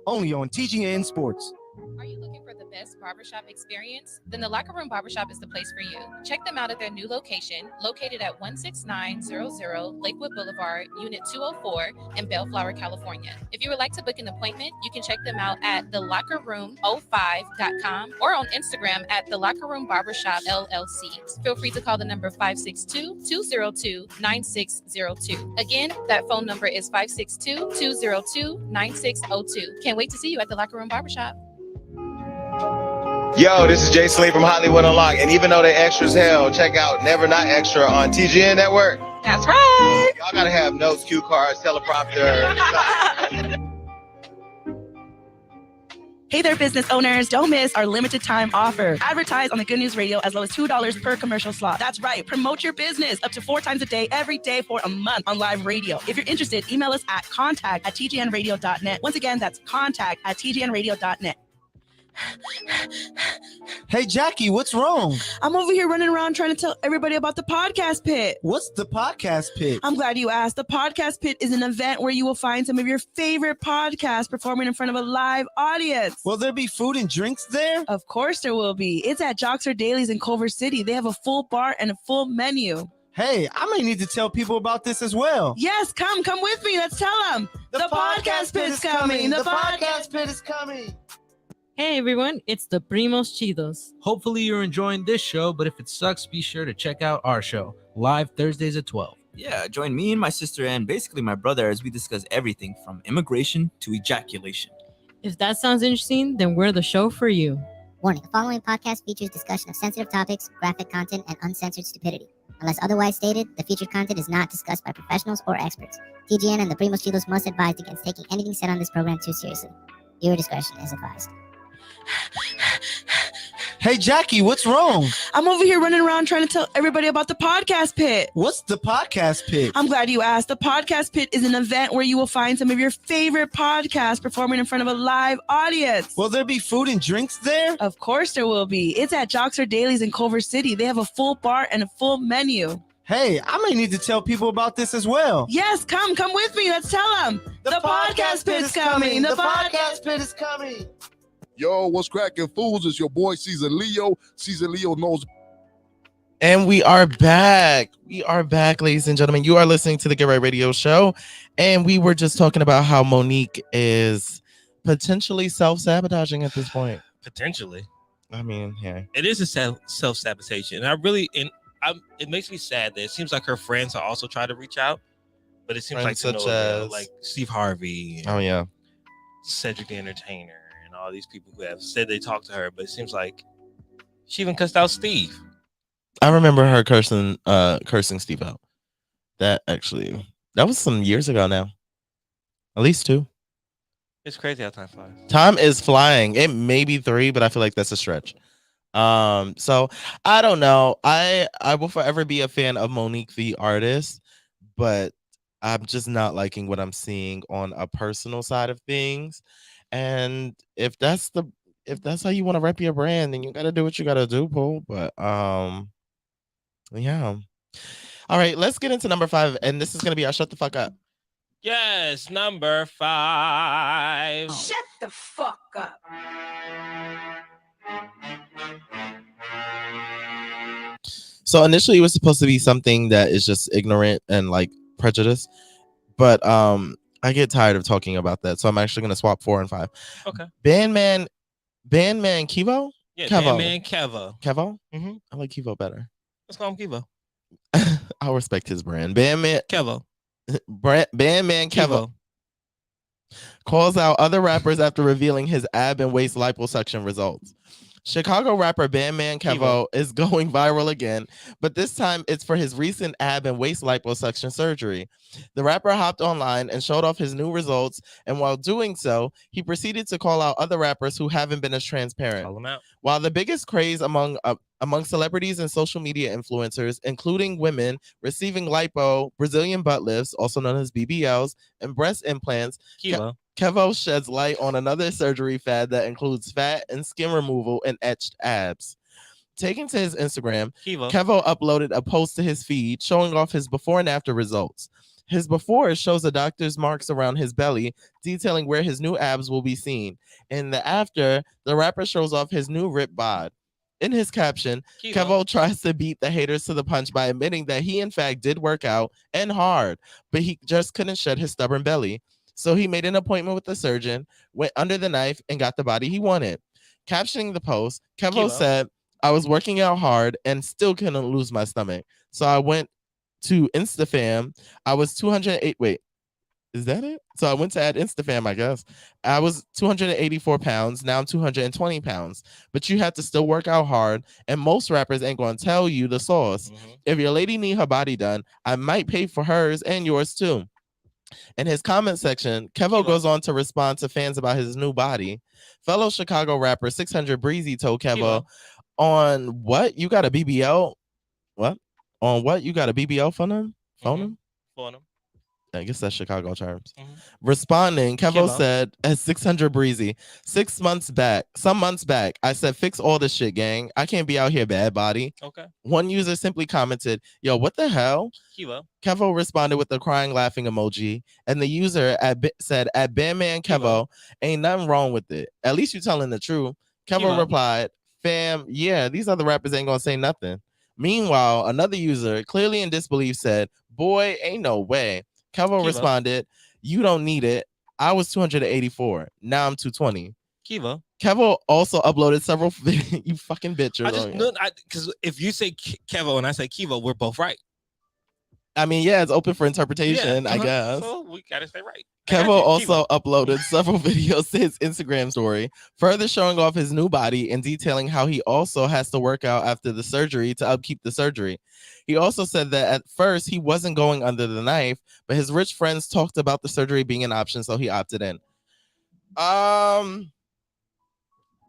only on TGN Sports. Are you looking for the best barbershop experience? Then the Locker Room Barbershop is the place for you. Check them out at their new location, located at 16900 Lakewood Boulevard, Unit 204 in Bellflower, California. If you would like to book an appointment, you can check them out at thelockerroom05.com or on Instagram at The Locker Room Barbershop LLC. Feel free to call the number 562-202-9602. Again, that phone number is 562-202-9602. Can't wait to see you at the Locker Room Barbershop. Yo, this is Jay Slee from Hollywood Unlocked, and even though they extra as hell, check out Never Not Extra on TGN Network. That's right. Y'all gotta have notes, cue cards, teleprompter. Hey there, business owners. Don't miss our limited time offer. Advertise on the Good News Radio as low as $2 per commercial slot. That's right. Promote your business up to 4 times a day, every day for a month on live radio. If you're interested, email us at contact@tgnradio.net. Once again, that's contact@tgnradio.net. Hey, Jackie, what's wrong? I'm over here running around trying to tell everybody about the Podcast Pit. What's the Podcast Pit? I'm glad you asked. The Podcast Pit is an event where you will find some of your favorite podcasts performing in front of a live audience. Will there be food and drinks there? Of course there will be. It's at Joxer Dailies in Culver City. They have a full bar and a full menu. Hey, I may need to tell people about this as well. Yes, come with me. Let's tell them. The Podcast Pit is coming. The Podcast Pit is coming. Hey everyone, it's the Primos Chidos. Hopefully you're enjoying this show, but if it sucks, be sure to check out our show, live Thursdays at 12. Yeah, join me and my sister and basically my brother as we discuss everything from immigration to ejaculation. If that sounds interesting, then we're the show for you. Warning, the following podcast features discussion of sensitive topics, graphic content, and uncensored stupidity. Unless otherwise stated, the featured content is not discussed by professionals or experts. TGN and the Primos Chidos must advise against taking anything said on this program too seriously. Viewer discretion is advised. Hey, Jackie, what's wrong? I'm over here running around trying to tell everybody about the podcast pit. What's the podcast pit? I'm glad you asked. The podcast pit is an event where you will find some of your favorite podcasts performing in front of a live audience. Will there be food and drinks there? Of course there will be. It's at Joxer Dailies in Culver City. They have a full bar and a full menu. Hey, I may need to tell people about this as well. Yes, come with me. Let's tell them. The podcast pit's coming. The podcast pit is coming. Yo, what's cracking, fools? It's your boy, Season Leo. Season Leo knows. And we are back. We are back, ladies and gentlemen. You are listening to the Get Right Radio Show. And we were just talking about how Monique is potentially self-sabotaging at this point. Potentially. I mean, yeah. It is a self-sabotation. And it makes me sad that it seems like her friends are also trying to reach out. But it seems Friends like such as like Steve Harvey. Oh, yeah. Cedric the Entertainer. All these people who have said they talked to her, but it seems like she even cussed out Steve. I remember her cursing Steve out. That was some years ago now. At least 2. It's crazy how time flies. Time is flying. It may be 3, but I feel like that's a stretch. So I don't know. I will forever be a fan of Monique the artist, but I'm just not liking what I'm seeing on a personal side of things. And if that's how you want to rep your brand, then you got to do what you got to do, Paul. But yeah. All right, let's get into number 5, and this is gonna be our shut the fuck up. Yes, number 5. Shut the fuck up. So initially, it was supposed to be something that is just ignorant and like prejudice, but I get tired of talking about that, so I'm actually going to swap 4 and 5. Okay. Bandman Kevo? Yeah, Kevo. Bandman Kevo. Kevo? Mm-hmm. I like Kevo better. Let's call him Kevo. I'll respect his brand. Bandman Kevo. Bandman Kevo calls out other rappers after revealing his ab and waist liposuction results. Chicago rapper Bandman Kevo is going viral again, but this time it's for his recent ab and waist liposuction surgery. The rapper hopped online and showed off his new results, and while doing so, he proceeded to call out other rappers who haven't been as transparent. Call them out. While the biggest craze among celebrities and social media influencers, including women receiving lipo, Brazilian butt lifts, also known as BBLs, and breast implants, Kevo sheds light on another surgery fad that includes fat and skin removal and etched abs. Taking to his Instagram, Kevo uploaded a post to his feed showing off his before and after results. His before shows the doctor's marks around his belly, detailing where his new abs will be seen. In the after, the rapper shows off his new ripped bod. In his caption, Kevo tries to beat the haters to the punch by admitting that he in fact did work out and hard, but he just couldn't shed his stubborn belly. So he made an appointment with the surgeon, went under the knife, and got the body he wanted. Captioning the post, Kevo said, "I was working out hard and still couldn't lose my stomach. So I went to InstaFam. I was 208. Wait, is that it? So I went to add InstaFam, I guess. I was 284 pounds. Now I'm 220 pounds. But you have to still work out hard. And most rappers ain't going to tell you the sauce. If your lady need her body done, I might pay for hers and yours too." In his comment section, Kevo goes on to respond to fans about his new body. Fellow Chicago rapper 600 Breezy told Kevo, "On what? You got a BBL? What? On what? You got a BBL phone him? Phone him? Phone him. I guess that's Chicago terms." Responding, Kevo said, "At 600 Breezy, some months back, I said, fix all this shit, gang. I can't be out here bad body." Okay. One user simply commented, "Yo, what the hell?" Kevo responded with a crying, laughing emoji, and the user said, "At Bandman Kevo, ain't nothing wrong with it. At least you telling the truth." Kevo replied, "Fam, yeah, these other rappers ain't gonna say nothing." Meanwhile, another user, clearly in disbelief, said, "Boy, ain't no way." Kevo responded, "You don't need it. I was 284. Now I'm 220. Kevo also uploaded several you fucking bitches. I just know because if you say Kevo and I say Kevo, we're both right. I mean, yeah, it's open for interpretation, I guess. So we gotta stay right. Kevo also uploaded several videos to his Instagram story, further showing off his new body and detailing how he also has to work out after the surgery to upkeep the surgery. He also said that at first he wasn't going under the knife, but his rich friends talked about the surgery being an option, so he opted in.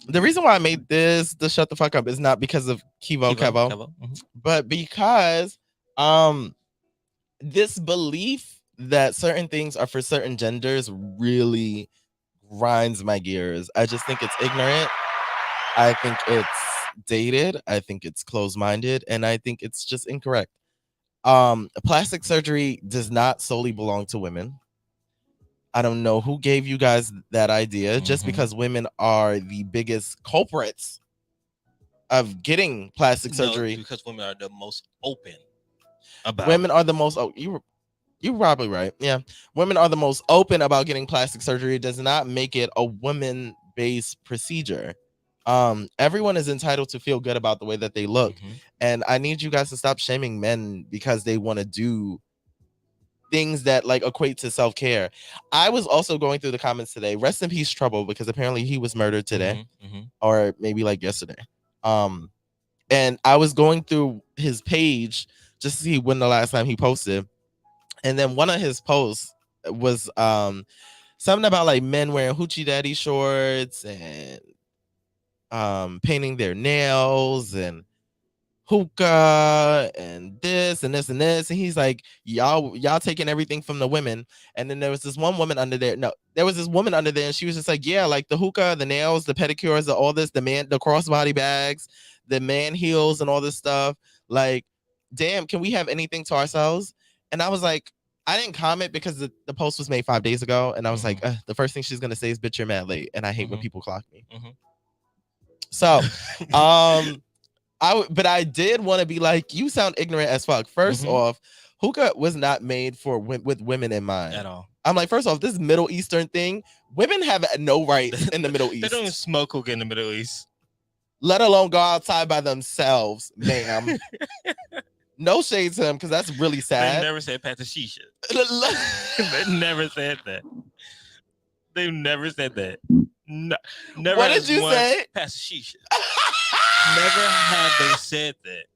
the reason why I made this the shut the fuck up is not because of Kevo. But because this belief that certain things are for certain genders really grinds my gears. I just think it's ignorant. I think it's dated. I think it's closed-minded, and I think it's just incorrect. Plastic surgery does not solely belong to women. I don't know who gave you guys that idea. Just because women are the biggest culprits of getting plastic surgery. Because women are the most open about women are the most. Oh, you're probably right. Yeah, women are the most open about getting plastic surgery. It does not make it a women-based procedure. Everyone is entitled to feel good about the way that they look, and I need you guys to stop shaming men because they want to do things that like equate to self-care. I was also going through the comments today. Rest in peace, Trouble, because apparently he was murdered today, or maybe like yesterday. And I was going through his page just to see when the last time he posted, and then one of his posts was something about like men wearing hoochie daddy shorts and painting their nails and hookah and this and this and this, and he's like, y'all taking everything from the women. And then there was this one woman under there. No, there was this woman under there, and she was just like, yeah, like the hookah, the nails, the pedicures, all this, the crossbody bags, the man heels, and all this stuff. Like, damn, can we have anything to ourselves? And I was like, I didn't comment because the post was made 5 days ago, and I was like, the first thing she's gonna say is, "Bitch, you're mad late," and I hate when people clock me. So, but I did want to be like, you sound ignorant as fuck. First off, hookah was not made for with women in mind at all. I'm like, first off, this Middle Eastern thing, women have no right in the Middle East. They don't even smoke hookah in the Middle East, let alone go outside by themselves, ma'am. No shade to them because that's really sad. They never said patashisha. They never said that. They never said that. No, never. What did you say? Patashisha. Never have they said that.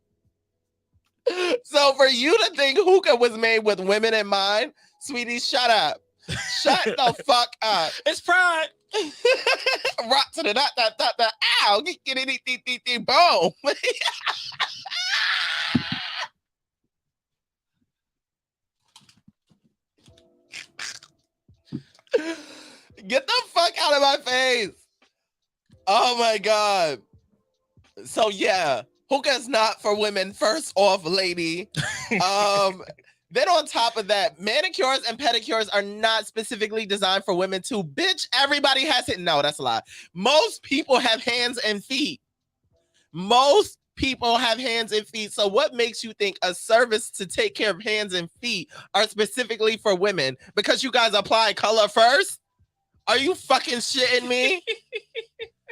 So for you to think hookah was made with women in mind, sweetie, shut up. Shut the fuck up. It's pride. Rock to the dot. Ow, get boom. Get the fuck out of my face. Oh my god. So yeah, hookah's not for women. First off, lady. Then on top of that, manicures and pedicures are not specifically designed for women too. Bitch, everybody has it. No, that's a lie. Most people have hands and feet. Most people have hands and feet. So what makes you think a service to take care of hands and feet are specifically for women? Because you guys apply color first? Are you fucking shitting me?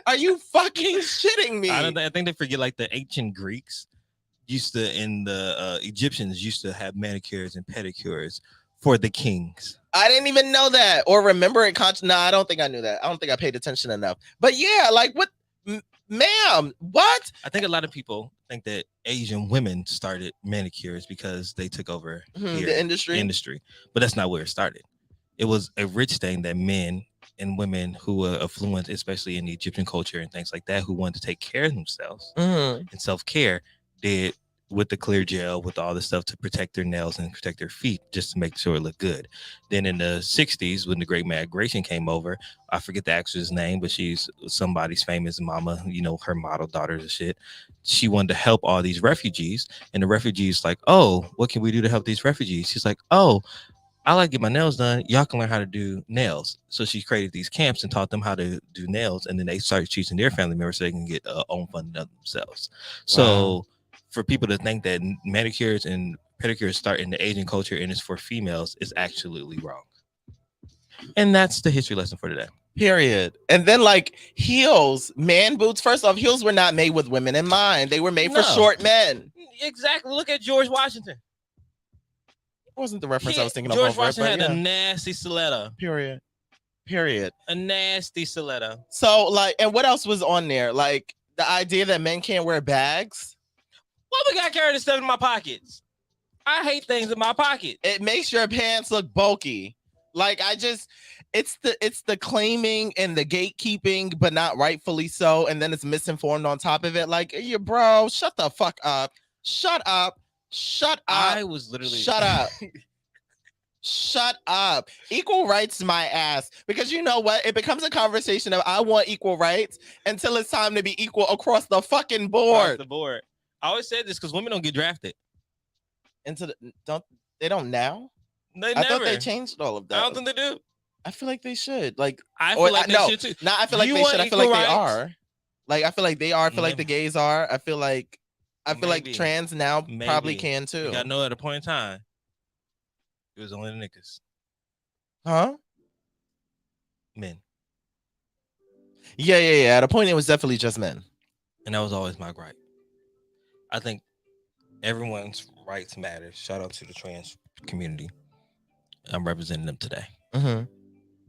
Are you fucking shitting me? I think they forget like the ancient Greeks used to, and the Egyptians used to have manicures and pedicures for the kings. I didn't even know that or remember it. No, I don't think I knew that. I don't think I paid attention enough. But yeah, like what, ma'am? What? I think a lot of people think that Asian women started manicures because they took over the industry. But that's not where it started. It was a rich thing that men and women who were affluent, especially in the Egyptian culture and things like that, who wanted to take care of themselves and self-care, did with the clear gel, with all the stuff to protect their nails and protect their feet, just to make sure it looked good. Then in the 60s, when the Great Migration came over, I forget the actress' name, but she's somebody's famous mama, you know, her model daughters and shit. She wanted to help all these refugees, and the refugees like, oh, what can we do to help these refugees? She's like, oh, I like to get my nails done. Y'all can learn how to do nails. So she created these camps and taught them how to do nails. And then they started teaching their family members so they can get own funding of themselves. So for people to think that manicures and pedicures start in the Asian culture and it's for females is absolutely wrong. And that's the history lesson for today. Period. And then like heels, man boots. First off, heels were not made with women in mind. They were made for short men. Exactly. Look at George Washington. Wasn't the reference I was thinking of. George Washington had a nasty stiletto. Period. A nasty stiletto. So like, and what else was on there? Like the idea that men can't wear bags. Well, we got carrying stuff in my pockets. I hate things in my pocket. It makes your pants look bulky. Like it's the claiming and the gatekeeping, but not rightfully so, and then it's misinformed on top of it. Like, you bro, shut the fuck up. Shut up. Shut up. I was literally shut up. Shut up. Equal rights my ass. Because you know what? It becomes a conversation of I want equal rights until it's time to be equal across the fucking board. Across the board. I always said this because women don't get drafted. They don't now? They I thought they never. changed all of that. I don't think they do. I feel like they should. Like, I feel like they should too. Not I feel like You they want should. I feel like equal they rights? are. Like, I feel like they are. I feel like the gays are. I feel like Maybe. trans now probably Maybe. can too. You gotta know at a point in time, it was only the niggas. Huh? Men. Yeah. At a point, it was definitely just men. And that was always my gripe. I think everyone's rights matter. Shout out to the trans community. I'm representing them today. Mm-hmm.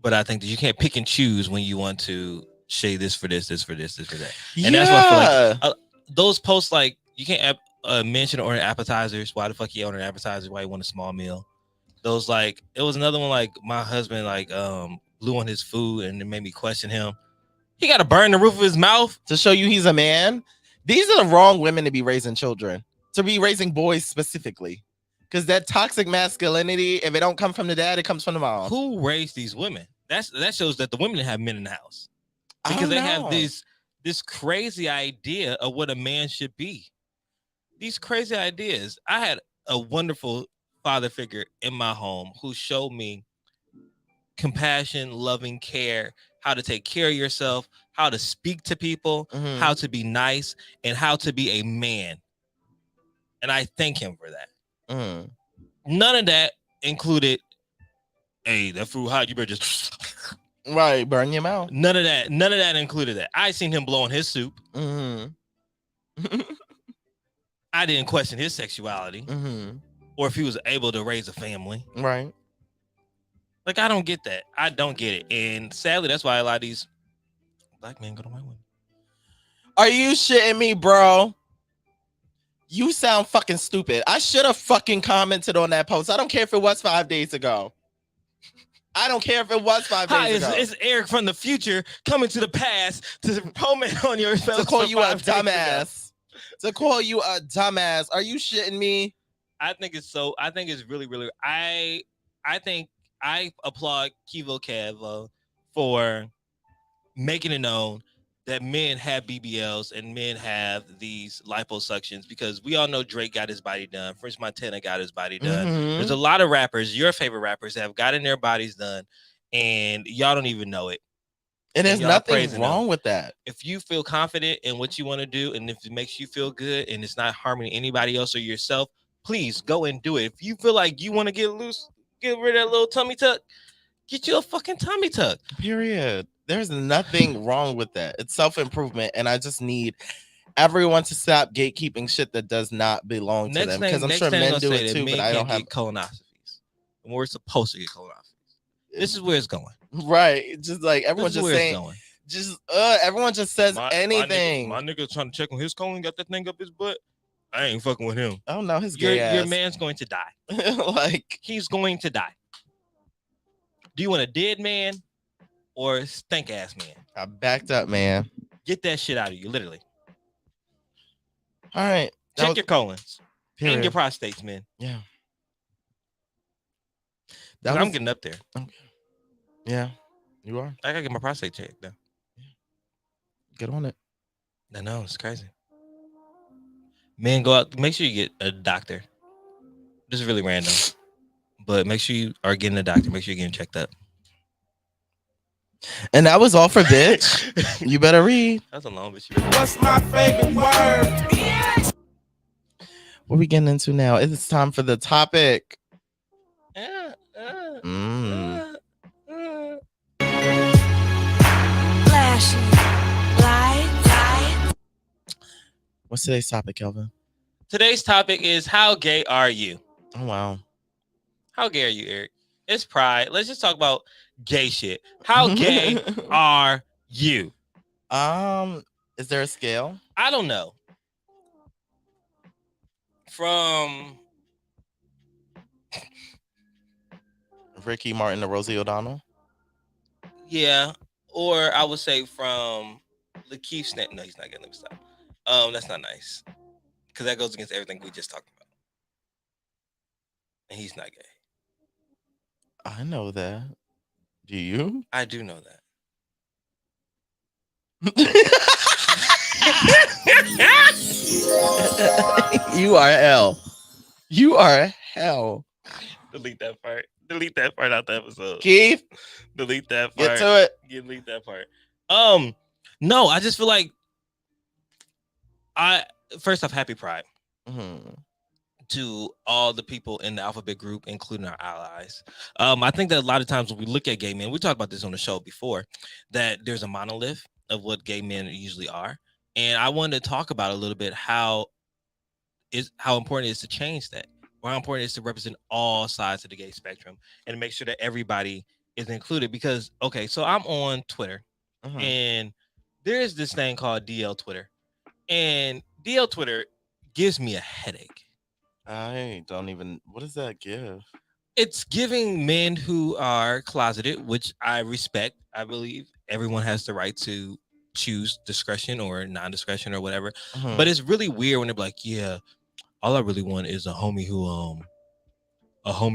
But I think that you can't pick and choose when you want to say this for this, this for this, this for that. And that's why I feel like those posts, like, you can't mention ordering appetizers. Why the fuck you ordering appetizers? Why you want a small meal? Those, like, it was another one, like, my husband, like, blew on his food and it made me question him. He got to burn the roof of his mouth to show you he's a man. These are the wrong women to be raising children, to be raising boys specifically. Because that toxic masculinity, if it don't come from the dad, it comes from the mom. Who raised these women? That shows that the women have men in the house. Because they have this crazy idea of what a man should be. These crazy ideas. I had a wonderful father figure in my home who showed me compassion, loving care, how to take care of yourself, how to speak to people, how to be nice, and how to be a man. And I thank him for that. None of that included, hey, that food hot, you better just right, burn your mouth. None of that included that. I seen him blowing his soup. I didn't question his sexuality or if he was able to raise a family. Right. Like, I don't get that. I don't get it. And sadly, that's why a lot of these black men go to white women. Are you shitting me, bro? You sound fucking stupid. I should have fucking commented on that post. I don't care if it was 5 days ago. I don't care if it was 5 days ago. It's Eric from the future coming to the past to comment on your to call you a dumbass. To call you a dumbass. Are you shitting me? I think it's really, really. I think I applaud Kivo Kevo for making it known that men have BBLs and men have these liposuctions, because we all know Drake got his body done. French Montana got his body done. There's a lot of rappers, your favorite rappers, that have gotten their bodies done, and y'all don't even know it. And there's nothing wrong with that. If you feel confident in what you want to do, and if it makes you feel good and it's not harming anybody else or yourself, please go and do it. If you feel like you want to get loose, get rid of that little tummy tuck, get you a fucking tummy tuck. Period. There's nothing wrong with that. It's self-improvement, and I just need everyone to stop gatekeeping shit that does not belong to them. Because I'm sure men do it too, but I don't have colonoscopies. And we're supposed to get colonoscopies. This is where it's going. Right. Just like everyone just saying, everyone just says anything. My nigga trying to check on his colon, got that thing up his butt. I ain't fucking with him. Oh no, his gay ass. Your man's going to die. Like, he's going to die. Do you want a dead man or a stank ass man? I backed up, man. Get that shit out of you, literally. All right. Check your colons and your prostates, man. Yeah. I'm getting up there. Okay. Yeah, you are. I gotta get my prostate checked now. Get on it. I know, it's crazy. Men, go out. Make sure you get a doctor. This is really random, but make sure you are getting a doctor. Make sure you're getting checked up. And that was all for bitch. You better read. That's a long bitch. What's my favorite word? Yes. What are we getting into now? It's time for the topic. What's today's topic, Kelvin? Today's topic is, how gay are you? Oh, wow. How gay are you, Eric? It's Pride. Let's just talk about gay shit. How gay are you? Is there a scale? I don't know. From Ricky Martin to Rosie O'Donnell? Yeah, or I would say from Lakeith Snap. No, he's not getting. Let me stop. That's not nice because that goes against everything we just talked about, and he's not gay. I know that. Do you? I do know that. You are hell. You are hell. Delete that part. Delete that part out the episode. Keith, delete that part. get to it. Delete that part. No, I just feel like first off, happy Pride to all the people in the alphabet group, including our allies. I think that a lot of times when we look at gay men, we talked about this on the show before, that there's a monolith of what gay men usually are, and I wanted to talk about a little bit how important it is to change that, or how important it is to represent all sides of the gay spectrum and to make sure that everybody is included. Because okay, so I'm on Twitter, and there's this thing called DL Twitter, and DL Twitter gives me a headache. I don't even. What does that give? It's giving men who are closeted, which I respect. I believe everyone has the right to choose discretion or non-discretion or whatever. But it's really weird when they're like, yeah, all I really want is a homie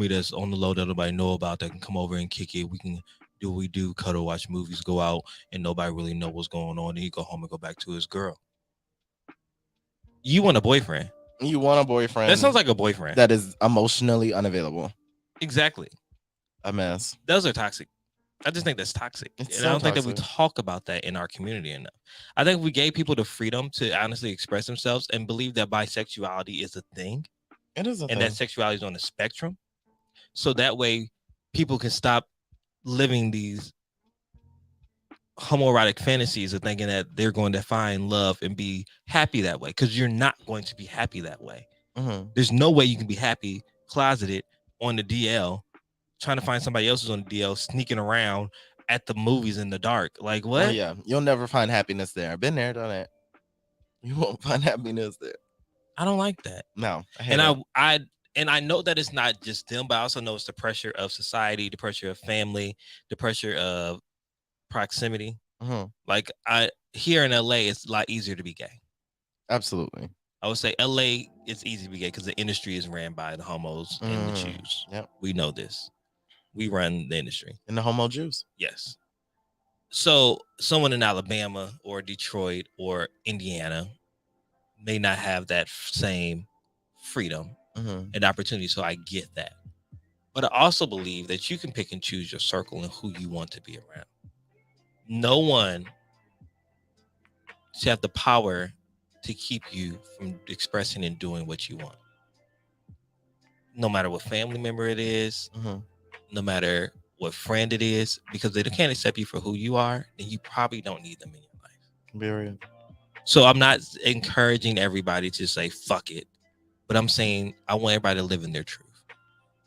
that's on the low that nobody know about, that can come over and kick it. We can do what we do, cuddle, watch movies, go out, and nobody really know what's going on. And he go home and go back to his girl. You want a boyfriend. You want a boyfriend. That sounds like a boyfriend. That is emotionally unavailable. Exactly. A mess. Those are toxic. I just think that's toxic. It's And so I don't think that we toxic. talk about that in our community enough. I think we gave people the freedom to honestly express themselves and believe that bisexuality is a thing. It is a and thing. that sexuality is on the spectrum. So that way people can stop living these homoerotic fantasies of thinking that they're going to find love and be happy that way, because you're not going to be happy that way. There's no way you can be happy closeted on the DL, trying to find somebody else who's on the DL, sneaking around at the movies in the dark. Like, what? Oh, yeah, you'll never find happiness there. I've been there, done it. You won't find happiness there. I don't like that. No, I know that it's not just them, but I also know it's the pressure of society, the pressure of family, the pressure of proximity. Like here in LA, it's a lot easier to be gay. Absolutely. I would say LA, it's easy to be gay because the industry is ran by the homos and the Jews. Yep. We know this. We run the industry. And the homo Jews. Yes. So someone in Alabama or Detroit or Indiana may not have that same freedom and opportunity. So I get that. But I also believe that you can pick and choose your circle and who you want to be around. No one should have the power to keep you from expressing and doing what you want. No matter what family member it is, no matter what friend it is, because they can't accept you for who you are, then you probably don't need them in your life. Period. So I'm not encouraging everybody to say fuck it, but I'm saying I want everybody to live in their truth.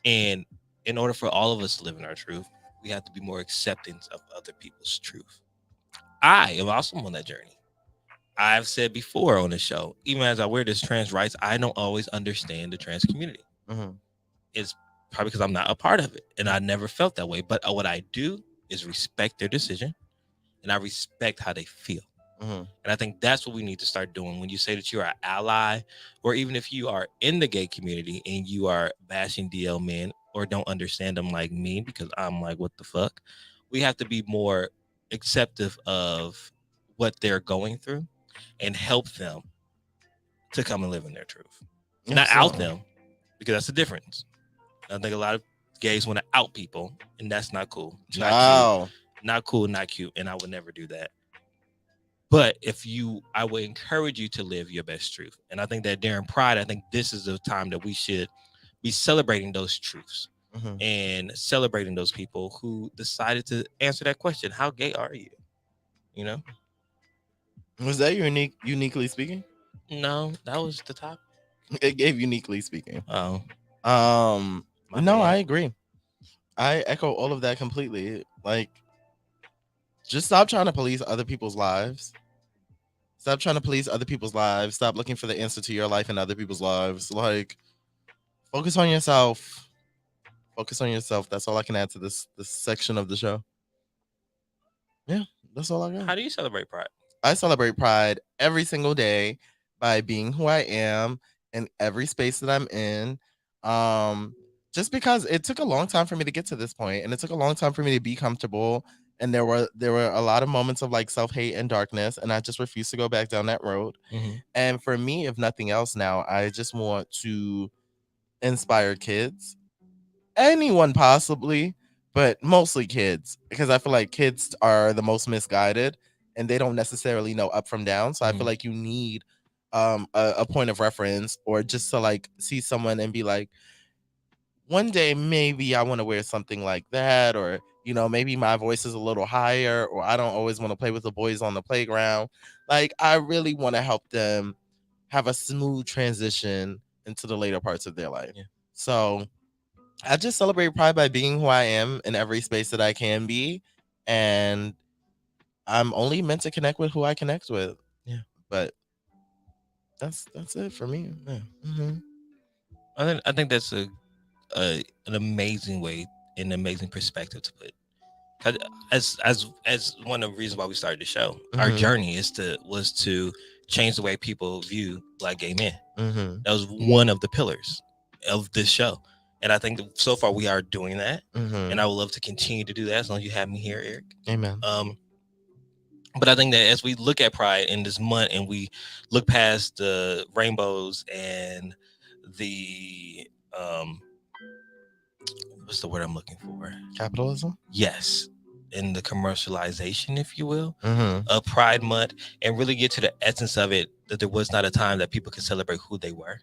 And in order for all of us to live in our truth, we have to be more acceptance of other people's truth. I am also on that journey. I've said before on the show, even as I wear this trans rights, I don't always understand the trans community. It's probably because I'm not a part of it, and I never felt that way. But what I do is respect their decision, and I respect how they feel. And I think that's what we need to start doing. When you say that you're an ally, or even if you are in the gay community and you are bashing DL men or don't understand them like me, because I'm like, what the fuck? We have to be more acceptive of what they're going through and help them to come and live in their truth. Not out them, because that's the difference. I think a lot of gays want to out people, and that's not cool. Not cool, not cute, and I would never do that. But I would encourage you to live your best truth. And I think that during Pride, I think this is the time that we should be celebrating those truths and celebrating those people who decided to answer that question. How gay are you? You know? Was that uniquely speaking? No, that was the top. It gave uniquely speaking. Oh. No, I agree. I echo all of that completely. Like, just stop trying to police other people's lives. Stop trying to police other people's lives. Stop looking for the answer to your life and other people's lives. Like, focus on yourself. Focus on yourself. That's all I can add to this section of the show. Yeah, that's all I got. How do you celebrate Pride? I celebrate Pride every single day by being who I am in every space that I'm in. Just because it took a long time for me to get to this point, and it took a long time for me to be comfortable. And there were a lot of moments of like self-hate and darkness, and I just refuse to go back down that road. And for me, if nothing else now, I just want to inspire kids, anyone possibly, but mostly kids, because I feel like kids are the most misguided and they don't necessarily know up from down. So I feel like you need a point of reference, or just to like see someone and be like, one day maybe I want to wear something like that, or maybe my voice is a little higher, or I don't always want to play with the boys on the playground. Like, I really want to help them have a smooth transition into the later parts of their life. So I just celebrate Pride by being who I am in every space that I can be, and I'm only meant to connect with who I connect with. Yeah, but that's it for me. Yeah. I think that's an amazing way, an amazing perspective to put. Because as one of the reasons why we started the show, our journey was to change the way people view Black gay men. That was one of the pillars of this show. And I think that so far we are doing that. And I would love to continue to do that as long as you have me here, Eric. Amen. But I think that as we look at Pride in this month and we look past the rainbows and the what's the word I'm looking for? Capitalism? Yes. And the commercialization, if you will, of Pride Month, and really get to the essence of it, that there was not a time that people could celebrate who they were.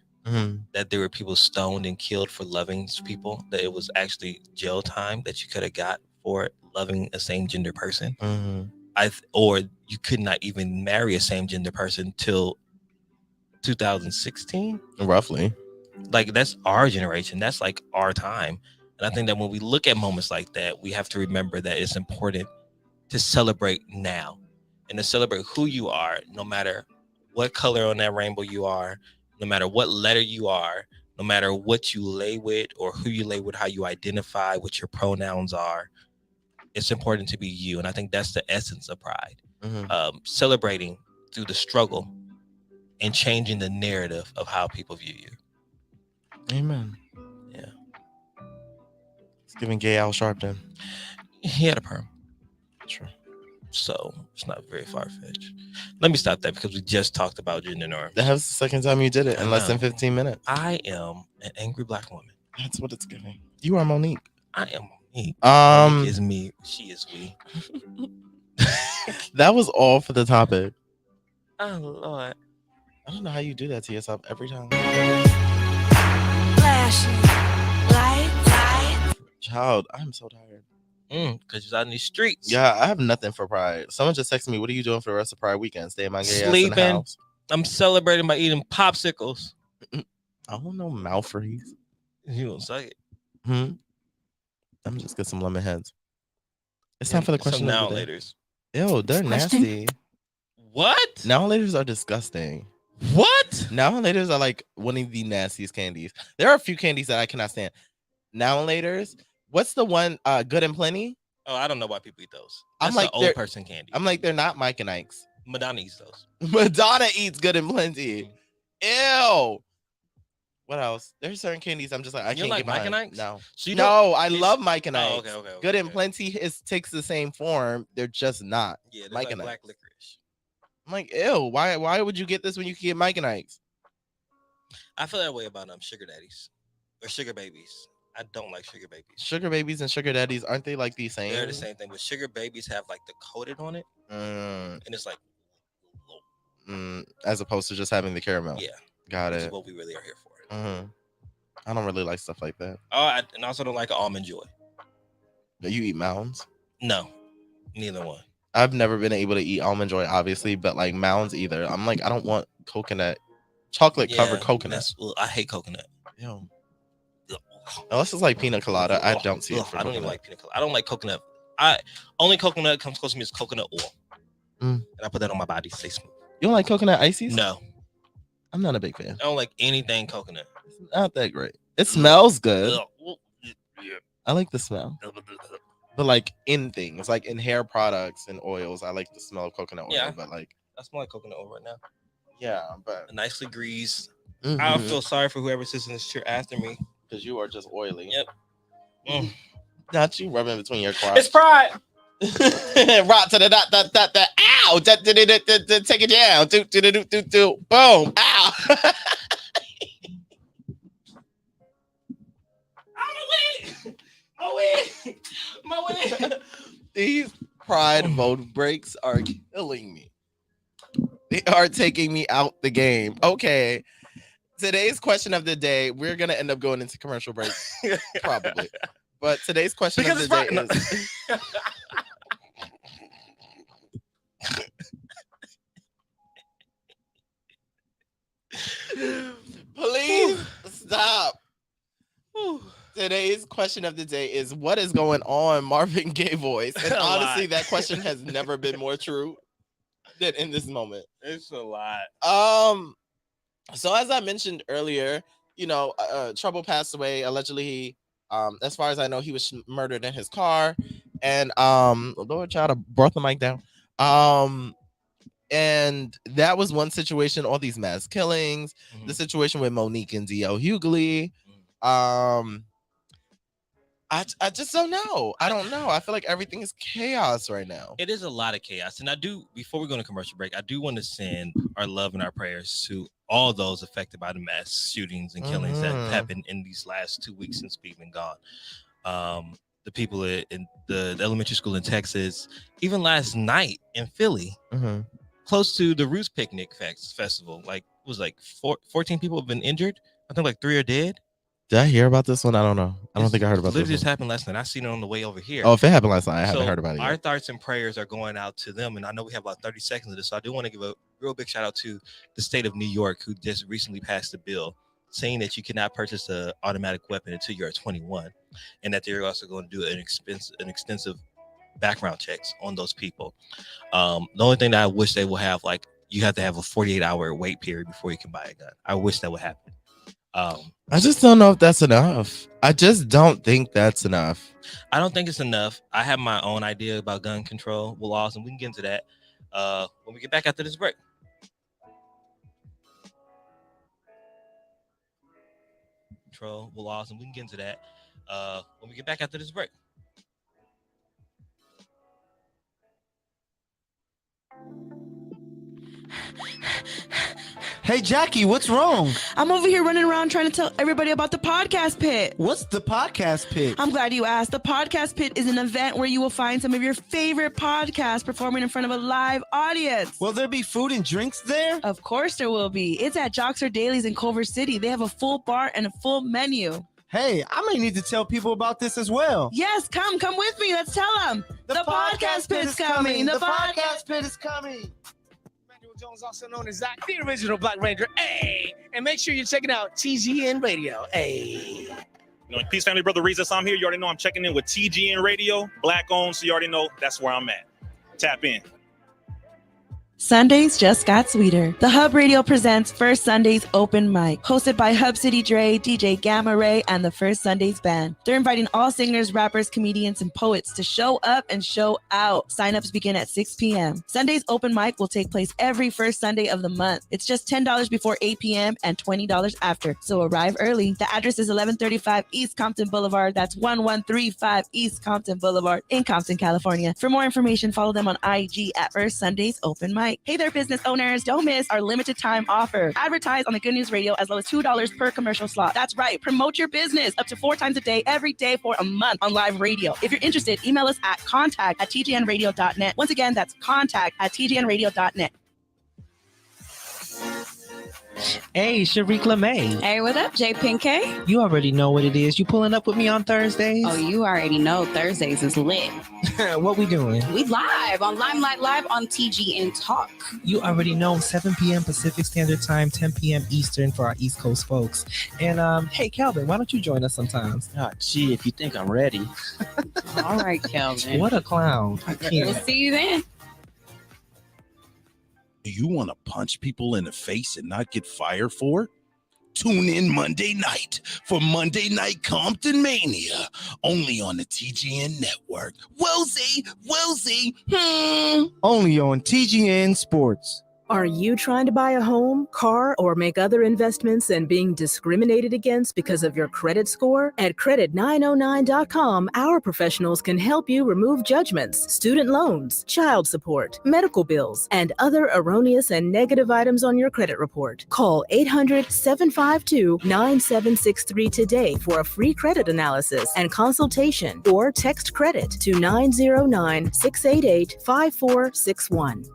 That there were people stoned and killed for loving people, that it was actually jail time that you could have got for loving a same gender person. Or you could not even marry a same gender person till 2016, roughly. Like, that's our generation, that's like our time. And I think that when we look at moments like that, we have to remember that it's important to celebrate now and to celebrate who you are, no matter what color on that rainbow you are, no matter what letter you are, no matter what you lay with or who you lay with, how you identify, what your pronouns are. It's important to be you. And I think that's the essence of Pride. Celebrating through the struggle and changing the narrative of how people view you. Amen. Yeah. It's giving gay Al Sharpton. He had a perm. Sure. So it's not very far-fetched. Let me stop that because we just talked about gender norms. That was the second time you did it in less than 15 minutes. I am an angry Black woman. That's what it's giving. You are Monique. I am Monique. Monique is me. She is we. That was all for the topic. Oh, Lord. I don't know how you do that to yourself every time. Flashing lights. Child, I'm so tired. Because you're out in these streets. Yeah, I have nothing for Pride. Someone just texted me, what are you doing for the rest of Pride weekend? Stay in my gay ass in the Sleeping. house. I'm celebrating by eating popsicles. I don't know, mouth freeze. You don't say it. I'm just get some lemon heads. It's time for the question now of the day. laters. Ew, they're nasty. What? Now laters are disgusting. What? Now laters are like one of the nastiest candies. There are a few candies that I cannot stand. Now laters. What's the one? Good and Plenty. Oh, I don't know why people eat those. That's I'm like the old person candy. I'm like, they're not Mike and Ike's. Madonna eats those. Madonna eats Good and Plenty. Ew. What else? There's certain candies I'm just like, I can't like get behind. Mike and Ike's? No. So you No, I love Mike and Oh, Ike's. okay. Good and Plenty takes the same form. They're just not. Yeah, Mike like and black Ike's. licorice. I'm like, ew. Why would you get this when you can get Mike and Ike's? I feel that way about sugar daddies or sugar babies. I don't like sugar babies. Sugar babies and sugar daddies, aren't they like the same? They're the same thing, but sugar babies have like the coated on it, and it's like, as opposed to just having the caramel. yeah, Got which it. is what we really are here for. I don't really like stuff like that. Oh, and I also don't like an Almond Joy. You eat Mounds? No, neither one. I've never been able to eat Almond Joy, obviously, but like Mounds either. I'm like, I don't want chocolate covered coconut. I hate coconut. Yo. Unless it's like pina colada, I don't see it. I don't even like pina colada. I don't like coconut. Only coconut comes close to me is coconut oil, and I put that on my body to stay smooth. You don't like coconut ices? No, I'm not a big fan. I don't like anything coconut. It's not that great. It smells good. I like the smell. but like in things, like in hair products and oils. I like the smell of coconut oil, Yeah. but like I smell like coconut oil right now. yeah, but Nicely greased. Mhm. I feel sorry for whoever sits in this chair after me. because you are just oily. Yep. Not you rubbing between your crotch. It's pride. Rock to the dot, ow! Take it down. Do. Boom. Ow. My wig. These pride vote breaks are killing me. They are taking me out the game. Okay. Today's question of the day, we're going to end up going into commercial break. Probably. But today's question of the day is... Please stop. Today's question of the day is, what is going on, Marvin Gaye voice? And honestly, that question has never been more true than in this moment. It's a lot. So as I mentioned earlier, Trouble passed away. Allegedly, he, as far as I know, he was murdered in his car. And Lord, child, I brought the mic down. And that was one situation. All these mass killings, the situation with Monique and D.L. Hughley. I just don't know. I don't know. I feel like everything is chaos right now. It is a lot of chaos. And I do, before we go to commercial break, I do want to send our love and our prayers to all those affected by the mass shootings and killings that happened in these last 2 weeks since we've been gone. The people in the elementary school in Texas, even last night in Philly, close to the Roots Picnic Festival, like it was like 14 people have been injured. I think like 3 are dead. Did I hear about this one? I don't know. I don't think I heard about this. Literally just one. happened last night. I seen it on the way over here. Oh, if it happened last night, I haven't heard about it yet. Our thoughts and prayers are going out to them. And I know we have about 30 seconds of this. So I do want to give a real big shout out to the state of New York, who just recently passed a bill saying that you cannot purchase an automatic weapon until you're 21. And that they're also going to do an extensive background checks on those people. The only thing that I wish they will have, like, you have to have a 48-hour wait period before you can buy a gun. I wish that would happen. I just don't know if that's enough. I just don't think that's enough. I don't think it's enough. I have my own idea about gun control laws, and we can get into that when we get back after this break. Control laws, and we can get into that when we get back after this break. Hey, Jackie, what's wrong? I'm over here running around trying to tell everybody about the Podcast Pit. What's the Podcast Pit? I'm glad you asked. The Podcast Pit is an event where you will find some of your favorite podcasts performing in front of a live audience. Will there be food and drinks there? Of course there will be. It's at Joxer Dailies in Culver City. They have a full bar and a full menu. Hey, I may need to tell people about this as well. Yes, come with me. Let's tell them. The Podcast Pit is coming. The Podcast Pit is coming. Jones, also known as Zach, the original Black Ranger. Hey, and make sure you're checking out TGN Radio. Hey. Peace, family, brother Reza. I'm here. You already know I'm checking in with TGN Radio, Black owned. So you already know that's where I'm at. Tap in. Sundays just got sweeter. The Hub Radio presents First Sundays Open Mic, hosted by Hub City Dre, DJ Gamma Ray, and the First Sundays Band. They're inviting all singers, rappers, comedians, and poets to show up and show out. Signups begin at 6 p.m. Sundays Open Mic will take place every first Sunday of the month. It's just $10 before 8 p.m. and $20 after, so arrive early. The address is 1135 East Compton Boulevard. That's 1135 East Compton Boulevard in Compton, California. For more information, follow them on IG at First Sundays Open Mic. Hey there, business owners. Don't miss our limited time offer. Advertise on the Good News Radio as low as $2 per commercial slot. That's right. Promote your business up to 4 times a day, every day for a month on live radio. If you're interested, email us at contact@tgnradio.net. Once again, that's contact@tgnradio.net. Hey, Shariq LeMay. Hey, what up, Jay Pinkay? You already know what it is. You pulling up with me on Thursdays? Oh, you already know Thursdays is lit. What we doing? We live on Limelight Live on TGN Talk. You already know 7 p.m. Pacific Standard Time, 10 p.m. Eastern for our East Coast folks. And hey, Kelvin, why don't you join us sometimes? Oh, gee, if you think I'm ready. All right, Kelvin. What a clown. We'll see you then. Do you want to punch people in the face and not get fired for it? Tune in Monday night for Monday Night Compton Mania, only on the TGN Network. Wilsey. Only on TGN Sports. Are you trying to buy a home, car, or make other investments and being discriminated against because of your credit score? At credit909.com, our professionals can help you remove judgments, student loans, child support, medical bills, and other erroneous and negative items on your credit report. Call 800-752-9763 today for a free credit analysis and consultation, or text credit to 909-688-5461.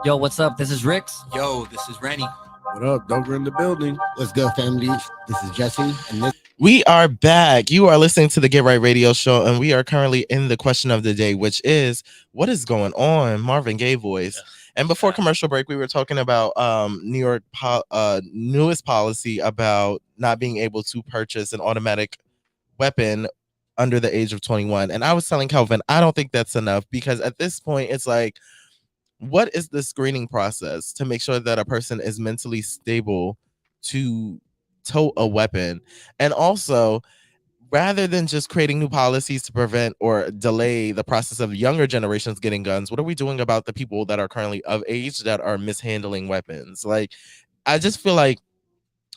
Yo, what's up? This is Rix. Yo, this is Rennie. What up? Dover in the building. What's good, family? This is Jesse, and this. We are back. You are listening to the Get Right Radio Show, and we are currently in the question of the day, which is, what is going on? Marvin Gaye voice. And before commercial break, we were talking about New York newest policy about not being able to purchase an automatic weapon under the age of 21. And I was telling Kelvin, I don't think that's enough, because at this point, it's like, what is the screening process to make sure that a person is mentally stable to tote a weapon? And also, rather than just creating new policies to prevent or delay the process of younger generations getting guns, what are we doing about the people that are currently of age that are mishandling weapons? Like, I just feel like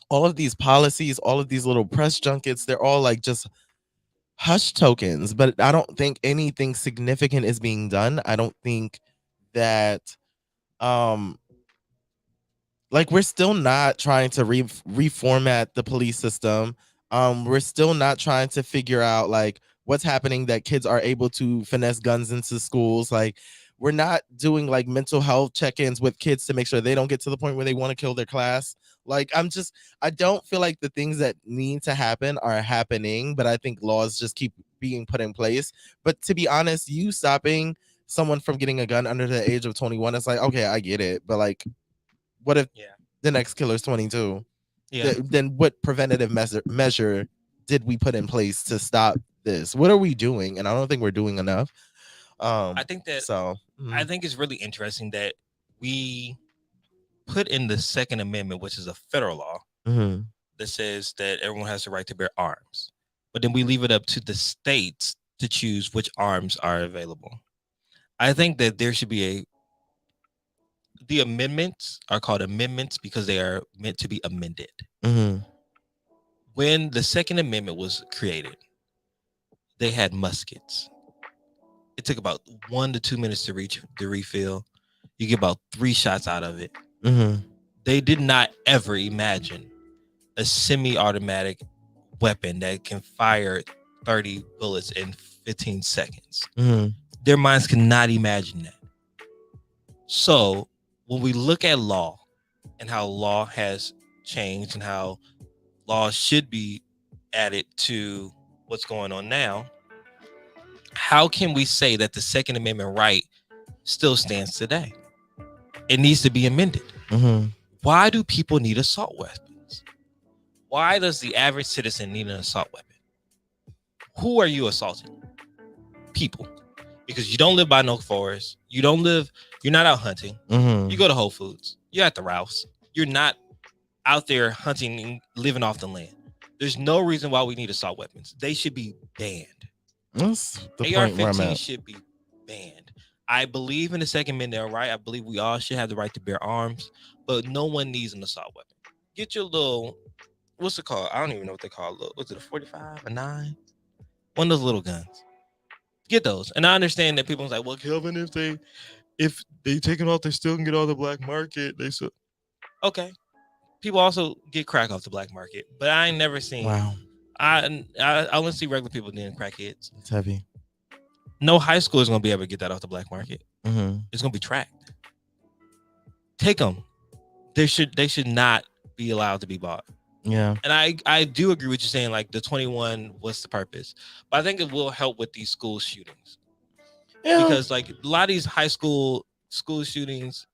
all of these policies, all of these little press junkets, they're all like just hush tokens, but I don't think anything significant is being done. I don't think that like, we're still not trying to reformat the police system. We're still not trying to figure out like what's happening that kids are able to finesse guns into schools. Like, we're not doing like mental health check-ins with kids to make sure they don't get to the point where they want to kill their class. Like, I don't feel like the things that need to happen are happening, but I think laws just keep being put in place. But to be honest, you stopping someone from getting a gun under the age of 21, it's like, okay, I get it, but like, what if the next killer's 22? Then what preventative measure did we put in place to stop this? What are we doing? And I don't think we're doing enough. I think it's really interesting that we put in the Second Amendment, which is a federal law, that says that everyone has the right to bear arms, but then we leave it up to the states to choose which arms are available. I think that there should be the amendments are called amendments because they are meant to be amended. When the Second Amendment was created, they had muskets. It took about 1 to 2 minutes to refill. You get about 3 shots out of it. They did not ever imagine a semi-automatic weapon that can fire 30 bullets in 15 seconds. Their minds cannot imagine that. So when we look at law and how law has changed and how law should be added to what's going on now, how can we say that the Second Amendment right still stands today? It needs to be amended. Why do people need assault weapons? Why does the average citizen need an assault weapon? Who are you assaulting? People. Because you don't live by no forest. You're not out hunting. You go to Whole Foods. You're at the Rouse. You're not out there hunting and living off the land. There's no reason why we need assault weapons. They should be banned. That's the AR-15 should be banned. I believe in the Second Amendment, right? I believe we all should have the right to bear arms, but no one needs an assault weapon. Get your little, what's it called? I don't even know what they call it. What's it, a 45, a 9? One of those little guns. Get those. And I understand that people's like, well, Kelvin, if they take it off, they still can get on the black market. Okay. People also get crack off the black market, but I ain't never seen. Wow. I only see regular people doing crackheads. It's heavy. No high school is gonna be able to get that off the black market. It's gonna be tracked. Take them. They should not be allowed to be bought. Yeah. And I do agree with you saying like the 21, what's the purpose? But I think it will help with these school shootings. Yeah. Because like a lot of these high school shootings,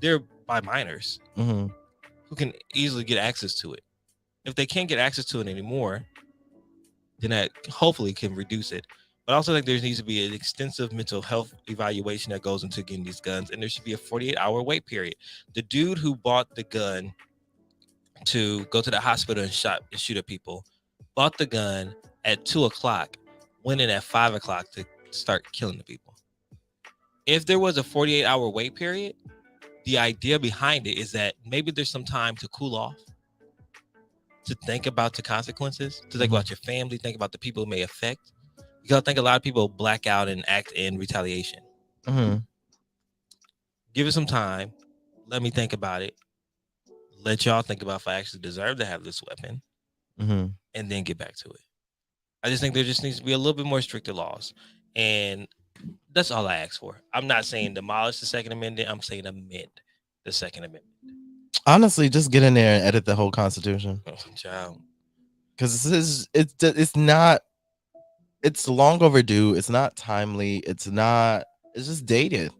they're by minors who can easily get access to it. If they can't get access to it anymore, then that hopefully can reduce it. But I also think there needs to be an extensive mental health evaluation that goes into getting these guns, and there should be a 48-hour wait period. The dude who bought the gun to go to the hospital and shoot at people, bought the gun at 2:00, went in at 5:00 to start killing the people. If there was a 48-hour wait period, the idea behind it is that maybe there's some time to cool off, to think about the consequences, to think about your family, think about the people it may affect. Because I think a lot of people black out and act in retaliation. Give it some time. Let me think about it. Let y'all think about if I actually deserve to have this weapon, and then get back to it. I just think there just needs to be a little bit more stricter laws, and that's all I ask for. I'm not saying demolish the Second Amendment. I'm saying amend the Second Amendment. Honestly, just get in there and edit the whole Constitution. Child. Because it's not. It's long overdue. It's not timely. It's just dated.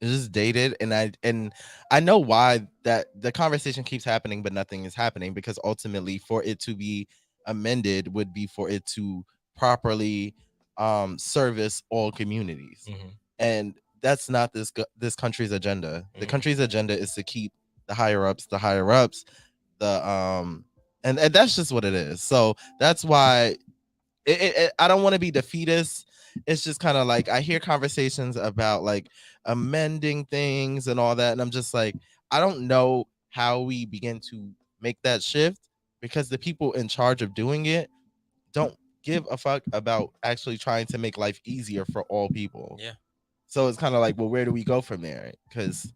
It's just dated, and I know why that the conversation keeps happening, but nothing is happening, because ultimately, for it to be amended would be for it to properly service all communities, and that's not this country's agenda. The country's agenda is to keep the higher ups, and that's just what it is. So that's why I don't want to be defeatist. It's just kind of like I hear conversations about like amending things and all that, and I'm just like, I don't know how we begin to make that shift, because the people in charge of doing it don't give a fuck about actually trying to make life easier for all people. Yeah. So it's kind of like, well, where do we go from there? Because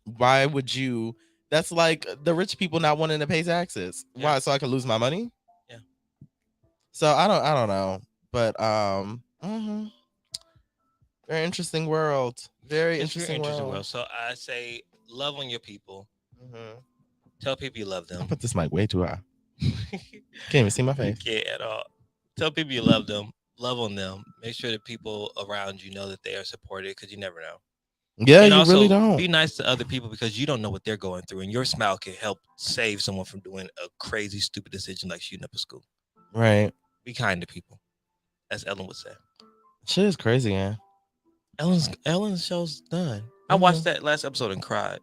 why would you? That's like the rich people not wanting to pay taxes. Why? So I can lose my money? Yeah. So I don't know, but very interesting world. Very interesting world. So I say, love on your people. Tell people you love them. I put this mic way too high. Can't even see my face. You can't at all. Tell people you love them. Love on them. Make sure that people around you know that they are supported, because you never know. Yeah, and you also, really don't. Be nice to other people, because you don't know what they're going through, and your smile can help save someone from doing a crazy, stupid decision like shooting up a school. Right. Be kind to people, as Ellen would say. Shit is crazy, man. Ellen's show's done. I watched that last episode and cried.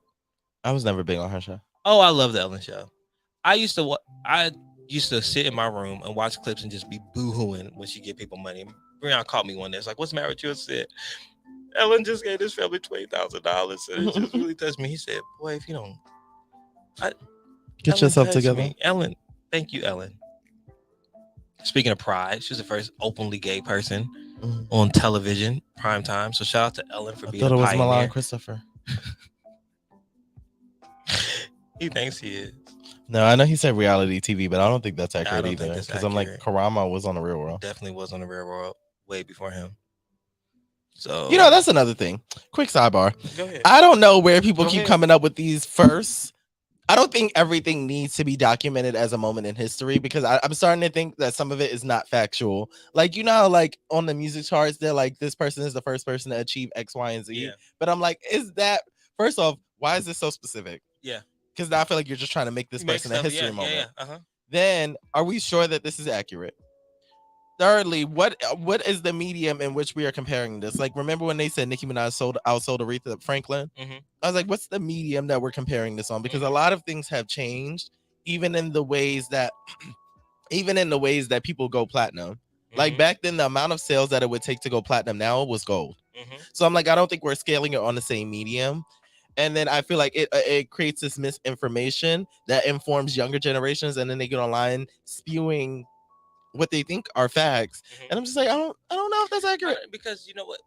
I was never big on her show. Oh, I love the Ellen show. I used to sit in my room and watch clips and just be boo-hooing when she give people money. Brian caught me one day. It's like, what's the matter with you? I said, Ellen just gave this family $20,000, and it just really touched me. He said, boy, if you don't Get Ellen yourself touched together. me. Ellen, thank you, Ellen. Speaking of pride, she was the first openly gay person on television, prime time. So shout out to Ellen for being a pioneer. I thought it was Milan Christopher. He thinks he is. No, I know he said reality TV, but I don't think that's I accurate don't think either. that's Because I'm like, accurate. Karama was on the Real World. Definitely was on the Real World way before him. So You know, that's another thing. Quick sidebar. Go ahead. I don't know where people Go keep ahead. coming up with these firsts. I don't think everything needs to be documented as a moment in history, because I'm starting to think that some of it is not factual. Like, you know how like on the music charts, they're like, this person is the first person to achieve X, Y, and Z. Yeah. But I'm like, is that, first off, why is this so specific? Yeah. Because now I feel like you're just trying to make this You make person a stuff- history yeah, moment. yeah, uh-huh. Then are we sure that this is accurate? Thirdly, what is the medium in which we are comparing this? Like, remember when they said Nicki Minaj outsold Aretha Franklin? I was like, what's the medium that we're comparing this on? Because a lot of things have changed, even in the ways that people go platinum. Like back then, the amount of sales that it would take to go platinum now was gold. So I'm like, I don't think we're scaling it on the same medium. And then I feel like it creates this misinformation that informs younger generations, and then they get online spewing what they think are facts. And I'm just like, I don't know if that's accurate. Because you know what?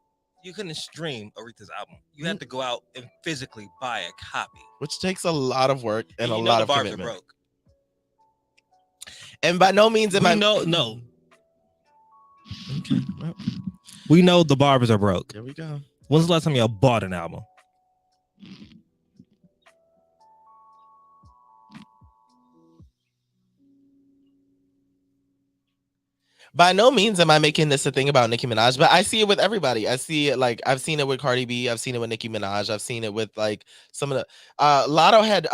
You couldn't stream Aretha's album. You had to go out and physically buy a copy. Which takes a lot of work and a you know lot the of bars commitment. are broke. And by no means am I no. We know the barbers are broke. There we go. When's the last time y'all bought an album? By no means am I making this a thing about Nicki Minaj, but I see it with everybody. I see it like I've seen it with Cardi B, I've seen it with Nicki Minaj, I've seen it with like some of the Lotto had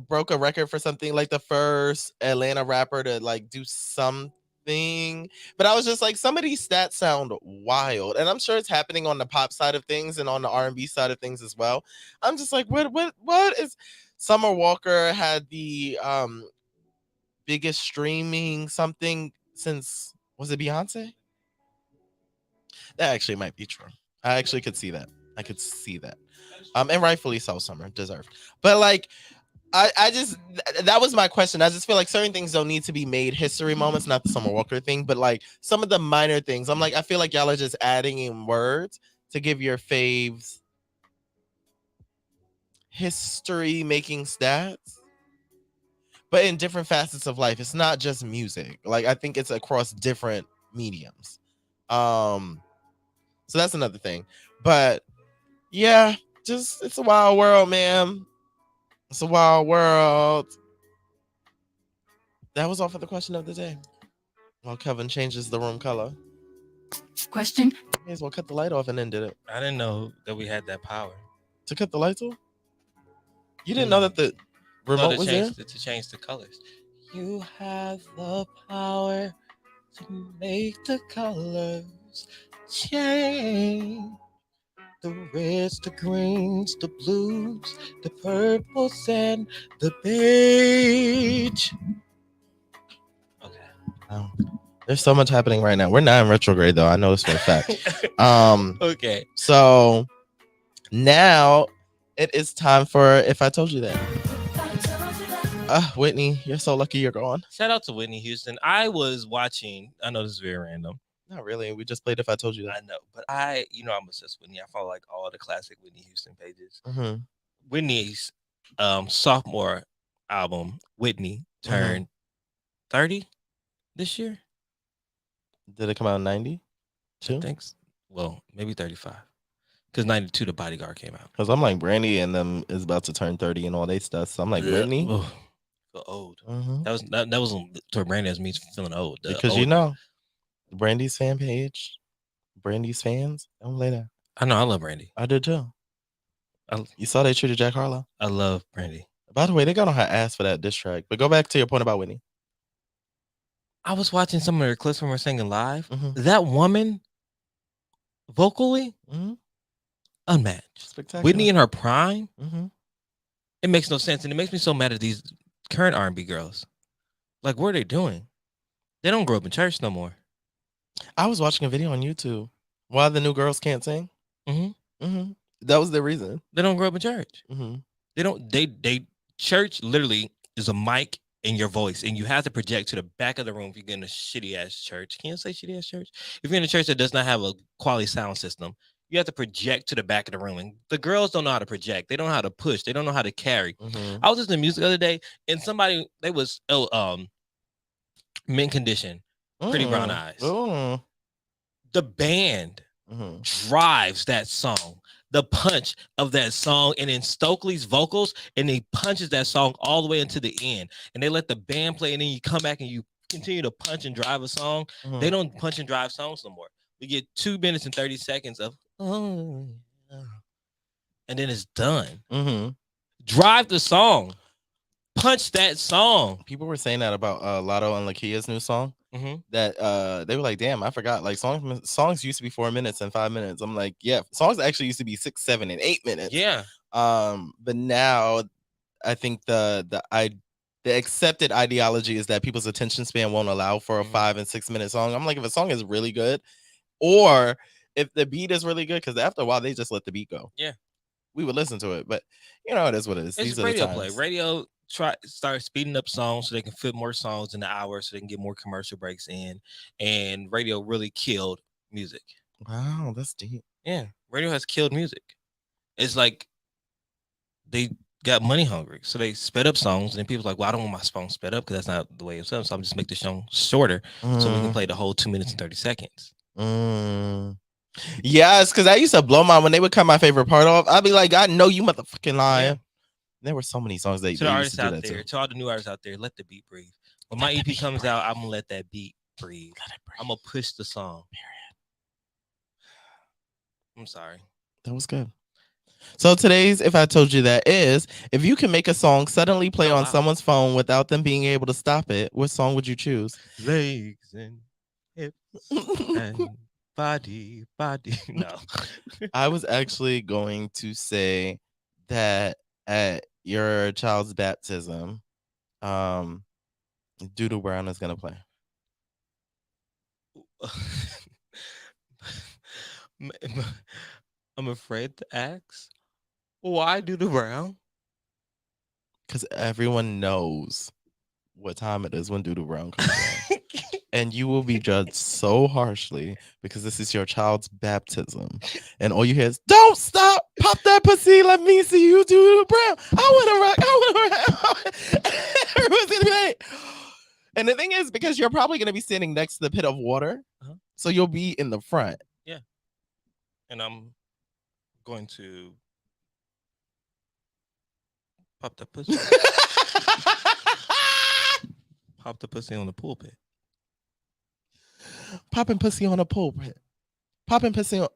broke a record for something, like the first Atlanta rapper to like do something thing. But I was just like, some of these stats sound wild, and I'm sure it's happening on the pop side of things and on the R&B side of things as well. I'm just like, what is? Summer Walker had the biggest streaming something since, was it Beyonce? That actually might be true. I actually could see that. I could see that. And rightfully so, Summer deserved. But like, I just that was my question. I just feel like certain things don't need to be made history moments, not the Summer Walker thing, but like some of the minor things. I'm like, I feel like y'all are just adding in words to give your faves history making stats, but in different facets of life. It's not just music. Like, I think it's across different mediums. So that's another thing. But yeah, just it's a wild world, man. It's a wild world. That was all for the question of the day. While Kevin changes the room color. Question. May as well cut the light off and then did it. I didn't know that we had that power to cut the lights off. You didn't know that the remote was there? To change the colors. You have the power to make the colors change. The reds, the greens, the blues, the purples, and the beige. Oh, there's so much happening right now. We're not in retrograde though. I know this for a fact. Okay. So now it is time for If I Told You That. Whitney, you're so lucky you're gone. Shout out to Whitney Houston. I was watching. I know this is very random. Not really. We just played If I Told You That. I know, but I'm obsessed with Whitney. I follow like all the classic Whitney Houston pages. Mm-hmm. Whitney's sophomore album, Whitney, turned 30 this year. Did it come out in 90? Thanks. Well, maybe 35. Because 92, The Bodyguard came out. Because I'm like, Brandy and them is about to turn 30 and all they stuff. So I'm like, Whitney? Ugh, feel old. That was toward Brandy as me feeling old. Because old. you know, Brandy's fan page, Brandy's fans, don't play that. I know, I love Brandy. I did too. You saw they treated Jack Harlow? I love Brandy. By the way, they got on her ass for that diss track. But go back to your point about Whitney. I was watching some of her clips from her singing live. That woman, vocally, unmatched. Spectacular. Whitney in her prime, it makes no sense. And it makes me so mad at these current R&B girls. Like, what are they doing? They don't grow up in church no more. I was watching a video on YouTube. Why the new girls can't sing? That was the reason. They don't grow up in church. They don't. They church literally is a mic in your voice, and you have to project to the back of the room if you're in a shitty ass church. Can you say shitty ass church? If you're in a church that does not have a quality sound system, you have to project to the back of the room. And the girls don't know how to project. They don't know how to push. They don't know how to carry. I was listening to music the other day, and somebody Mint Condition, Pretty Brown Eyes. The band drives that song. The punch of that song, and then Stokely's vocals, and he punches that song all the way into the end, and they let the band play, and then you come back and you continue to punch and drive a song. They don't punch and drive songs no more. We get 2 minutes and 30 seconds of and then it's done. Drive the song, punch that song. People were saying that about Lotto and Lakia's new song. That they were like, damn, I forgot. Like songs used to be 4 minutes and 5 minutes. I'm like, yeah, songs actually used to be 6, 7, and 8 minutes. Yeah. But now I think the accepted ideology is that people's attention span won't allow for a 5 and 6 minute song. I'm like, if a song is really good, or if the beat is really good, because after a while they just let the beat go. Yeah. We would listen to it, but you know, it is what it is. It's These radio are the play. times. Radio start speeding up songs so they can fit more songs in the hour so they can get more commercial breaks in. And radio really killed music. Wow, that's deep. Yeah, radio has killed music. It's like they got money hungry, so they sped up songs, and people's like, well, I don't want my song sped up because that's not the way it's done, so I'm just make the song shorter so we can play the whole 2 minutes and 30 seconds. Yes, because I used to blow my when they would cut my favorite part off. I'd be like, I know you motherfucking lying. Yeah. There were so many songs that to the artists out there, to all the new artists out there, let the beat breathe. When my EP comes out, I'm gonna let that beat breathe. I'm gonna push the song. Period. I'm sorry. That was good. So today's If I Told You That is, if you can make a song suddenly play on someone's phone without them being able to stop it, what song would you choose? Legs and hips and body. No. I was actually going to say that at your child's baptism, Doodle Brown is gonna play. I'm afraid to ask. Why Doodle Brown? Because everyone knows what time it is when Doodle Brown comes on. And you will be judged so harshly because this is your child's baptism. And all you hear is, don't stop, pop that pussy, let me see you Doodle Brown. I want to rock. Everyone's going to be like, and the thing is, because you're probably going to be standing next to the pit of water, so you'll be in the front. Yeah. And I'm going to pop that pussy. Pop the pussy on the pulpit. Popping pussy on a pulpit. Popping pussy on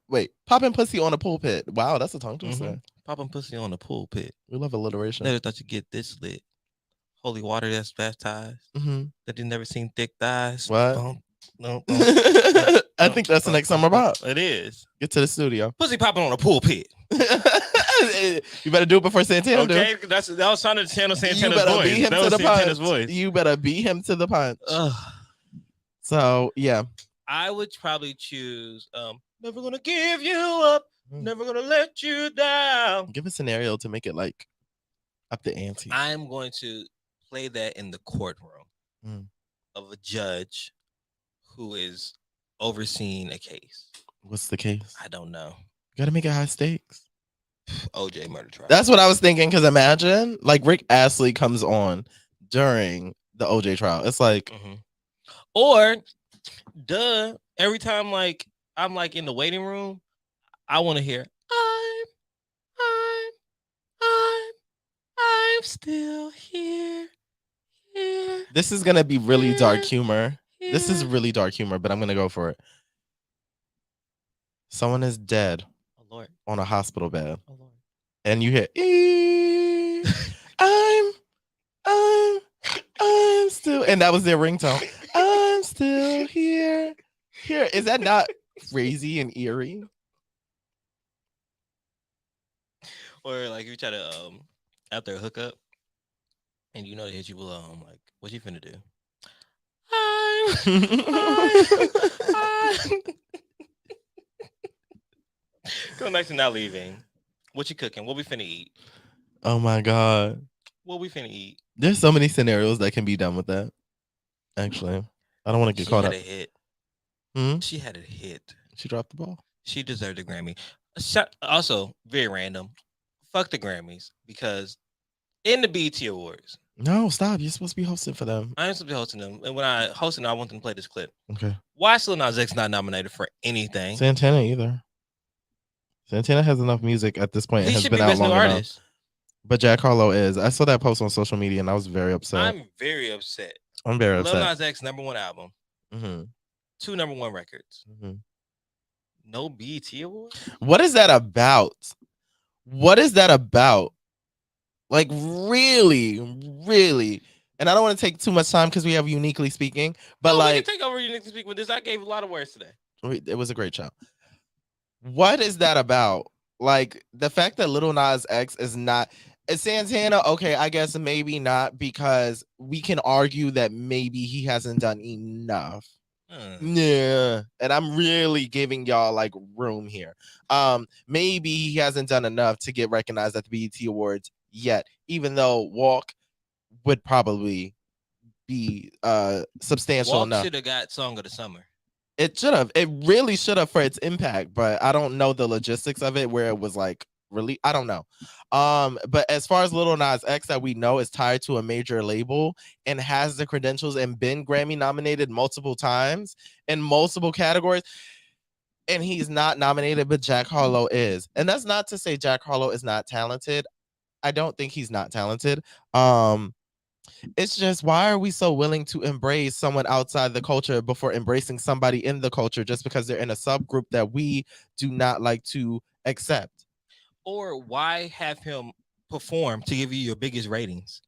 a pulpit. Wow, that's a tongue twister. Popping pussy on the pulpit. We love alliteration. Never thought you'd get this lit. Holy water that's baptized. That you never seen thick thighs. What? No. I think that's the next summer pop. It is. Get to the studio. Pussy popping on a pulpit. You better do it before Santana. Okay, that was sounding channel Santana's You better voice. beat him That to was the Santana's punch. voice. You better beat him to the punch. So yeah, I would probably choose Never Gonna Give You Up, Never Gonna Let You Down. Give a scenario to make it like up the ante. I'm going to play that in the courtroom of a judge who is overseeing a case. What's the case? I don't know. You gotta make it high stakes. OJ murder trial. That's what I was thinking. Because imagine like Rick Astley comes on during the OJ trial. It's like, or every time like I'm like in the waiting room, I want to hear I'm still here. this is gonna be really dark humor. This is really dark humor, but I'm gonna go for it. Someone is dead on a hospital bed, and you hear, I'm still, and that was their ringtone. I'm still here. Here, is that not crazy and eerie? Or like you try to after a hookup, and you know they hit you with like, what you finna do? Go next to not leaving. What you cooking? What we finna eat? Oh my god. What we finna eat? There's so many scenarios that can be done with that. Actually, I don't want to get caught up. She had a hit. She had a hit. She dropped the ball. She deserved a Grammy. Also, very random. Fuck the Grammys, because in the BET Awards. No, stop. You're supposed to be hosting for them. I'm supposed to be hosting them. And when I hosted them, I want them to play this clip. Okay. Why is Lil Nas X not nominated for anything? Santana either. Santana has enough music at this point. He It has should been be out best new long enough. artist. But Jack Harlow is. I saw that post on social media and I was very upset. I'm very upset. I'm very upset. Lil Nas X #1 album. 2 #1 records. No BET Award? What is that about? What is that about? Like, really? And I don't want to take too much time because we have Uniquely Speaking. But we like, can take over Uniquely Speaking with this. I gave a lot of words today. it was a great show. What is that about? Like, the fact that Lil Nas X is not... Santana, okay, I guess maybe not, because we can argue that maybe he hasn't done enough. Yeah, and I'm really giving y'all like room here. Maybe he hasn't done enough to get recognized at the BET Awards yet, even though Walk would probably be substantial Walk enough. should have got Song of the Summer. It should have. It really should have for its impact, but I don't know the logistics of it where it was like really, I don't know. But as far as Lil Nas X that we know is tied to a major label and has the credentials and been Grammy nominated multiple times in multiple categories, and he's not nominated, but Jack Harlow is. And that's not to say Jack Harlow is not talented. I don't think he's not talented. It's just, why are we so willing to embrace someone outside the culture before embracing somebody in the culture just because they're in a subgroup that we do not like to accept? Or why have him perform to give you your biggest ratings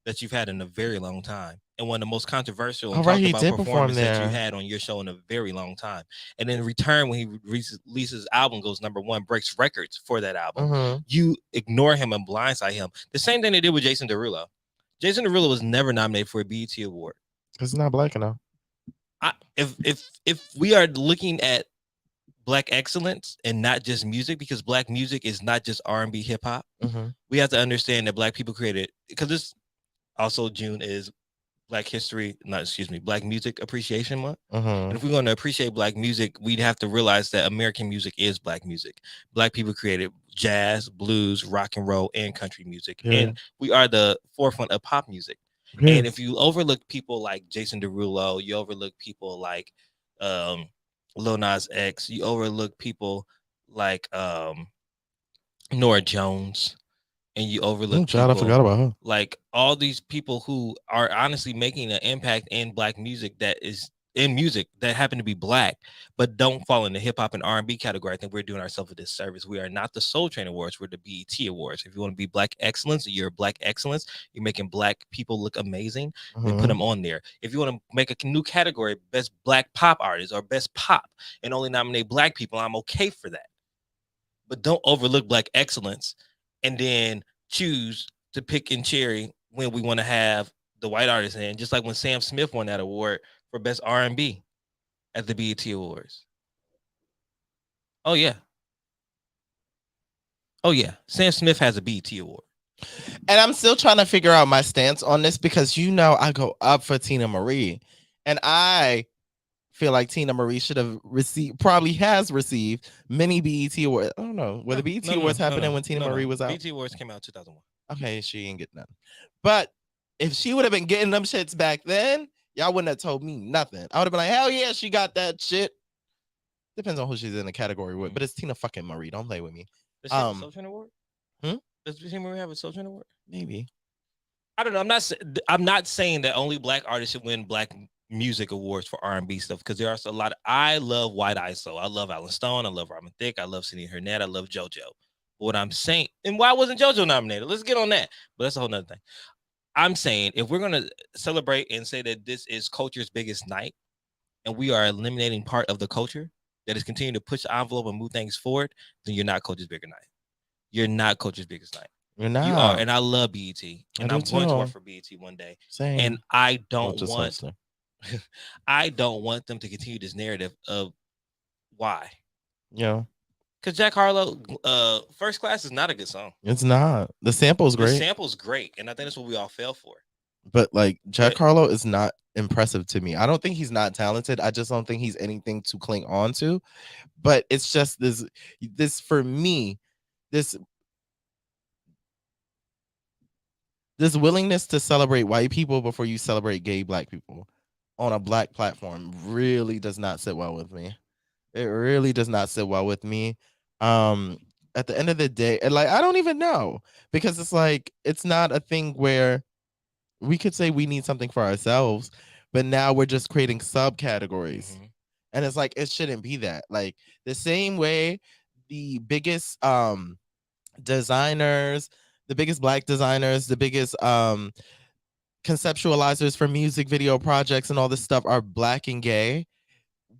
that you've had in a very long time, and one of the most controversial and talked he about did perform performance that you there. had on your show in a very long time. And in return, when he releases his album, goes #1, breaks records for that album, you ignore him and blindside him. The same thing they did with Jason Derulo. Jason Derulo was never nominated for a BET award. Because he's not black enough. If we are looking at black excellence and not just music, because black music is not just R&B hip hop, we have to understand that black people created, because this also June is Black Music Appreciation Month. And if we're going to appreciate black music, we'd have to realize that American music is black music. Black people created jazz, blues, rock and roll, and country music. And we are the forefront of pop music. And if you overlook people like Jason Derulo, you overlook people like Lil Nas X, you overlook people like Nora Jones, and you overlook I forgot about her. like all these people who are honestly making an impact in black music that is in music that happen to be black, but don't fall in the hip hop and R&B category. I think we're doing ourselves a disservice. We are not the Soul Train Awards. We're the BET Awards. If you want to be black excellence, you're black excellence. You're making black people look amazing. Then put them on there. If you want to make a new category, best black pop artist or best pop, and only nominate black people, I'm okay for that. But don't overlook black excellence and then choose to pick and cherry when we want to have the white artists in, just like when Sam Smith won that award for best R&B at the BET Awards. Oh yeah, Sam Smith has a BET award. And I'm still trying to figure out my stance on this, because I go up for Tina Marie, and I feel like Tina Marie should have probably has received many BET awards. I don't know. Were the BET awards happening when Tina Marie was out? BET awards came out 2001. Okay, she ain't getting none. But if she would have been getting them shits back then, y'all wouldn't have told me nothing. I would have been like, hell yeah, she got that shit. Depends on who she's in the category with, but it's Tina fucking Marie. Don't play with me. Does she have a Soul Train Award? Does Tina Marie have a Soul Train Award? Maybe. I don't know. I'm not saying that only black artists should win black music awards for R&B stuff, because there are a lot. I love White ISO. I love Alan Stone. I love Robin Thicke. I love Sidney Hernette. I love JoJo. But what I'm saying, and why wasn't JoJo nominated? Let's get on that. But that's a whole nother thing. I'm saying if we're gonna celebrate and say that this is culture's biggest night, and we are eliminating part of the culture that is continuing to push the envelope and move things forward, then you're not culture's bigger night. You're not culture's biggest night. You're not. You are, and I love BET, and I'm going to work for BET one day. Same. And I don't want them to continue this narrative of why. Yeah. Because Jack Harlow, First Class is not a good song. It's not. The sample's great. The sample's great, and I think that's what we all fell for. But like Jack Harlow is not impressive to me. I don't think he's not talented. I just don't think he's anything to cling on to. But it's just this for me, this willingness to celebrate white people before you celebrate gay black people on a black platform really does not sit well with me. It really does not sit well with me. At the end of the day, and like I don't even know, because it's like it's not a thing where we could say we need something for ourselves, but now we're just creating subcategories. And it's like it shouldn't be that. Like the same way the biggest designers, the biggest black designers, the biggest conceptualizers for music video projects and all this stuff are black and gay.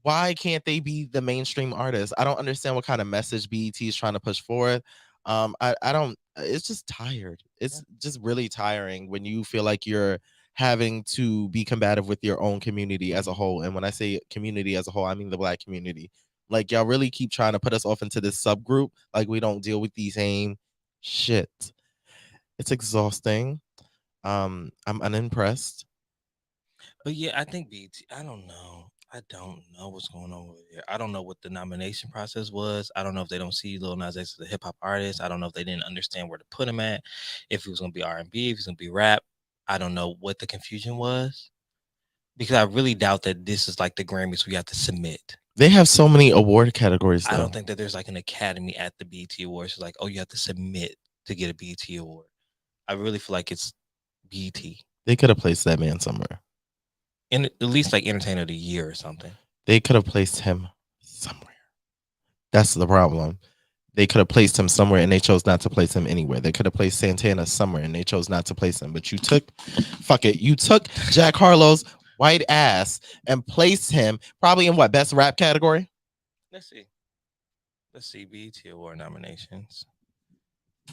Why can't they be the mainstream artists? I don't understand what kind of message BET is trying to push forward. I don't. It's just tired. It's just really tiring when you feel like you're having to be combative with your own community as a whole. And when I say community as a whole, I mean the black community. Like y'all really keep trying to put us off into this subgroup. Like we don't deal with the same shit. It's exhausting. I'm unimpressed. But yeah, I think BET. I don't know what's going on over there. I don't know what the nomination process was. I don't know if they don't see Lil Nas X as a hip hop artist. I don't know if they didn't understand where to put him at. If he was going to be R&B, if he's going to be rap. I don't know what the confusion was, because I really doubt that this is like the Grammys we have to submit. They have so many award categories, though. I don't think that there's like an academy at the BET Awards. It's like, oh, you have to submit to get a BET award. I really feel like it's BET. They could have placed that man somewhere. In at least like Entertainer of the Year or something. They could have placed him somewhere. That's the problem. they could have placed him somewhere and they chose not to place him anywhere. They could have placed Santana somewhere and they chose not to place him. But you took Jack Harlow's white ass and placed him probably in what, best rap category? Let's see. BET Award nominations.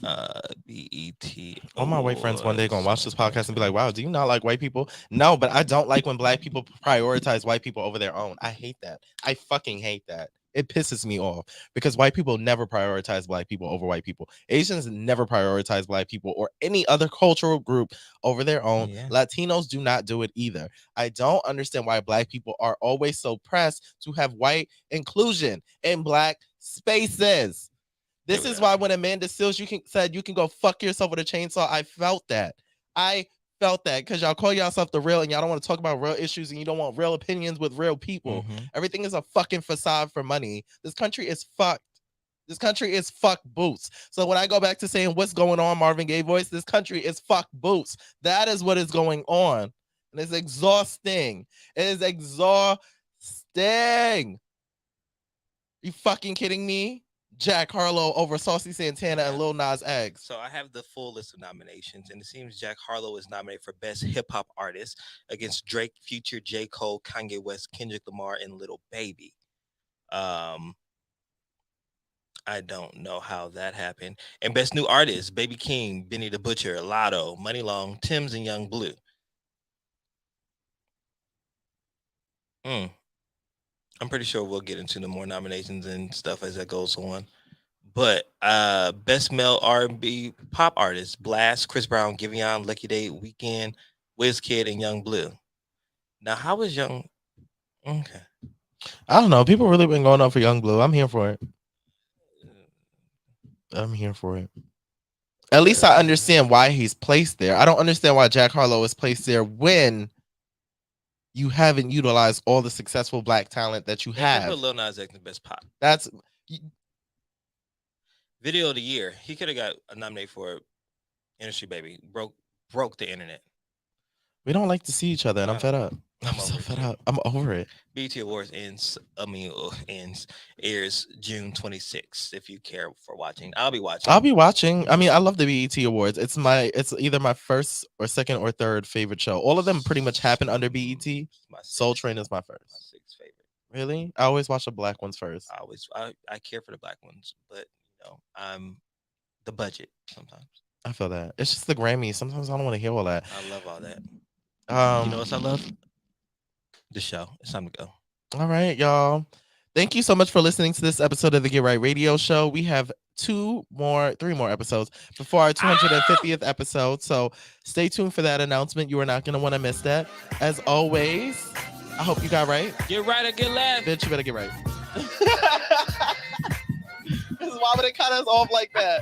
BET. All my white friends one day gonna watch this podcast and be like, wow, do you not like white people? No, but I don't like when black people prioritize white people over their own. I hate that. I fucking hate that. It pisses me off because white people never prioritize black people over white people. Asians never prioritize black people or any other cultural group over their own. Yeah. Latinos do not do it either. I don't understand why black people are always so pressed to have white inclusion in black spaces. This is why when Amanda Seals said you can go fuck yourself with a chainsaw, I felt that. Because y'all call yourself the real and y'all don't want to talk about real issues and you don't want real opinions with real people. Everything is a fucking facade for money. This country is fucked. This country is fuck boots. So when I go back to saying what's going on, Marvin Gaye voice, this country is fuck boots. That is what is going on. And it's exhausting. It is exhausting. You fucking kidding me? Jack Harlow over Saucy Santana and Lil Nas X. So I have the full list of nominations, and it seems Jack Harlow is nominated for Best Hip Hop Artist against Drake, Future, J. Cole, Kanye West, Kendrick Lamar, and Lil Baby. I don't know how that happened. And Best New Artist, Baby King, Benny the Butcher, Lotto, Money Long, Tim's, and Young Blue. I'm pretty sure we'll get into the more nominations and stuff as that goes on. But Best Male R&B Pop Artist, Blast, Chris Brown, Giveon, Lucky Day, Weeknd, Wizkid, and Young Blue. Now, how is Young? Okay. I don't know. People really been going on for Young Blue. I'm here for it. At least I understand why he's placed there. I don't understand why Jack Harlow is placed there when you haven't utilized all the successful black talent that you have. Put Lil Nas X in Best Pop. That's Video of the Year. He could have got a nomination for Industry Baby. Broke the internet. We don't like to see each other, and I'm fed up. I'm so fed up. I'm over it. BET Awards airs June 26th. If you care for watching, I'll be watching. I mean, I love the BET Awards. It's either my first or second or third favorite show. All of them pretty much happen under BET. Soul Train is my first. My sixth favorite. Really? I always watch the black ones first. I care for the black ones, but I'm the budget sometimes. I feel that. It's just the Grammys. Sometimes I don't want to hear all that. I love all that. You know what I love? The show. It's time to go. All right, y'all. Thank you so much for listening to this episode of the Get Right Radio Show. We have three more episodes before our 250th episode. So stay tuned for that announcement. You are not going to want to miss that. As always, I hope you got right. Get right or get left. Bitch, you better get right. Why would it cut us off like that?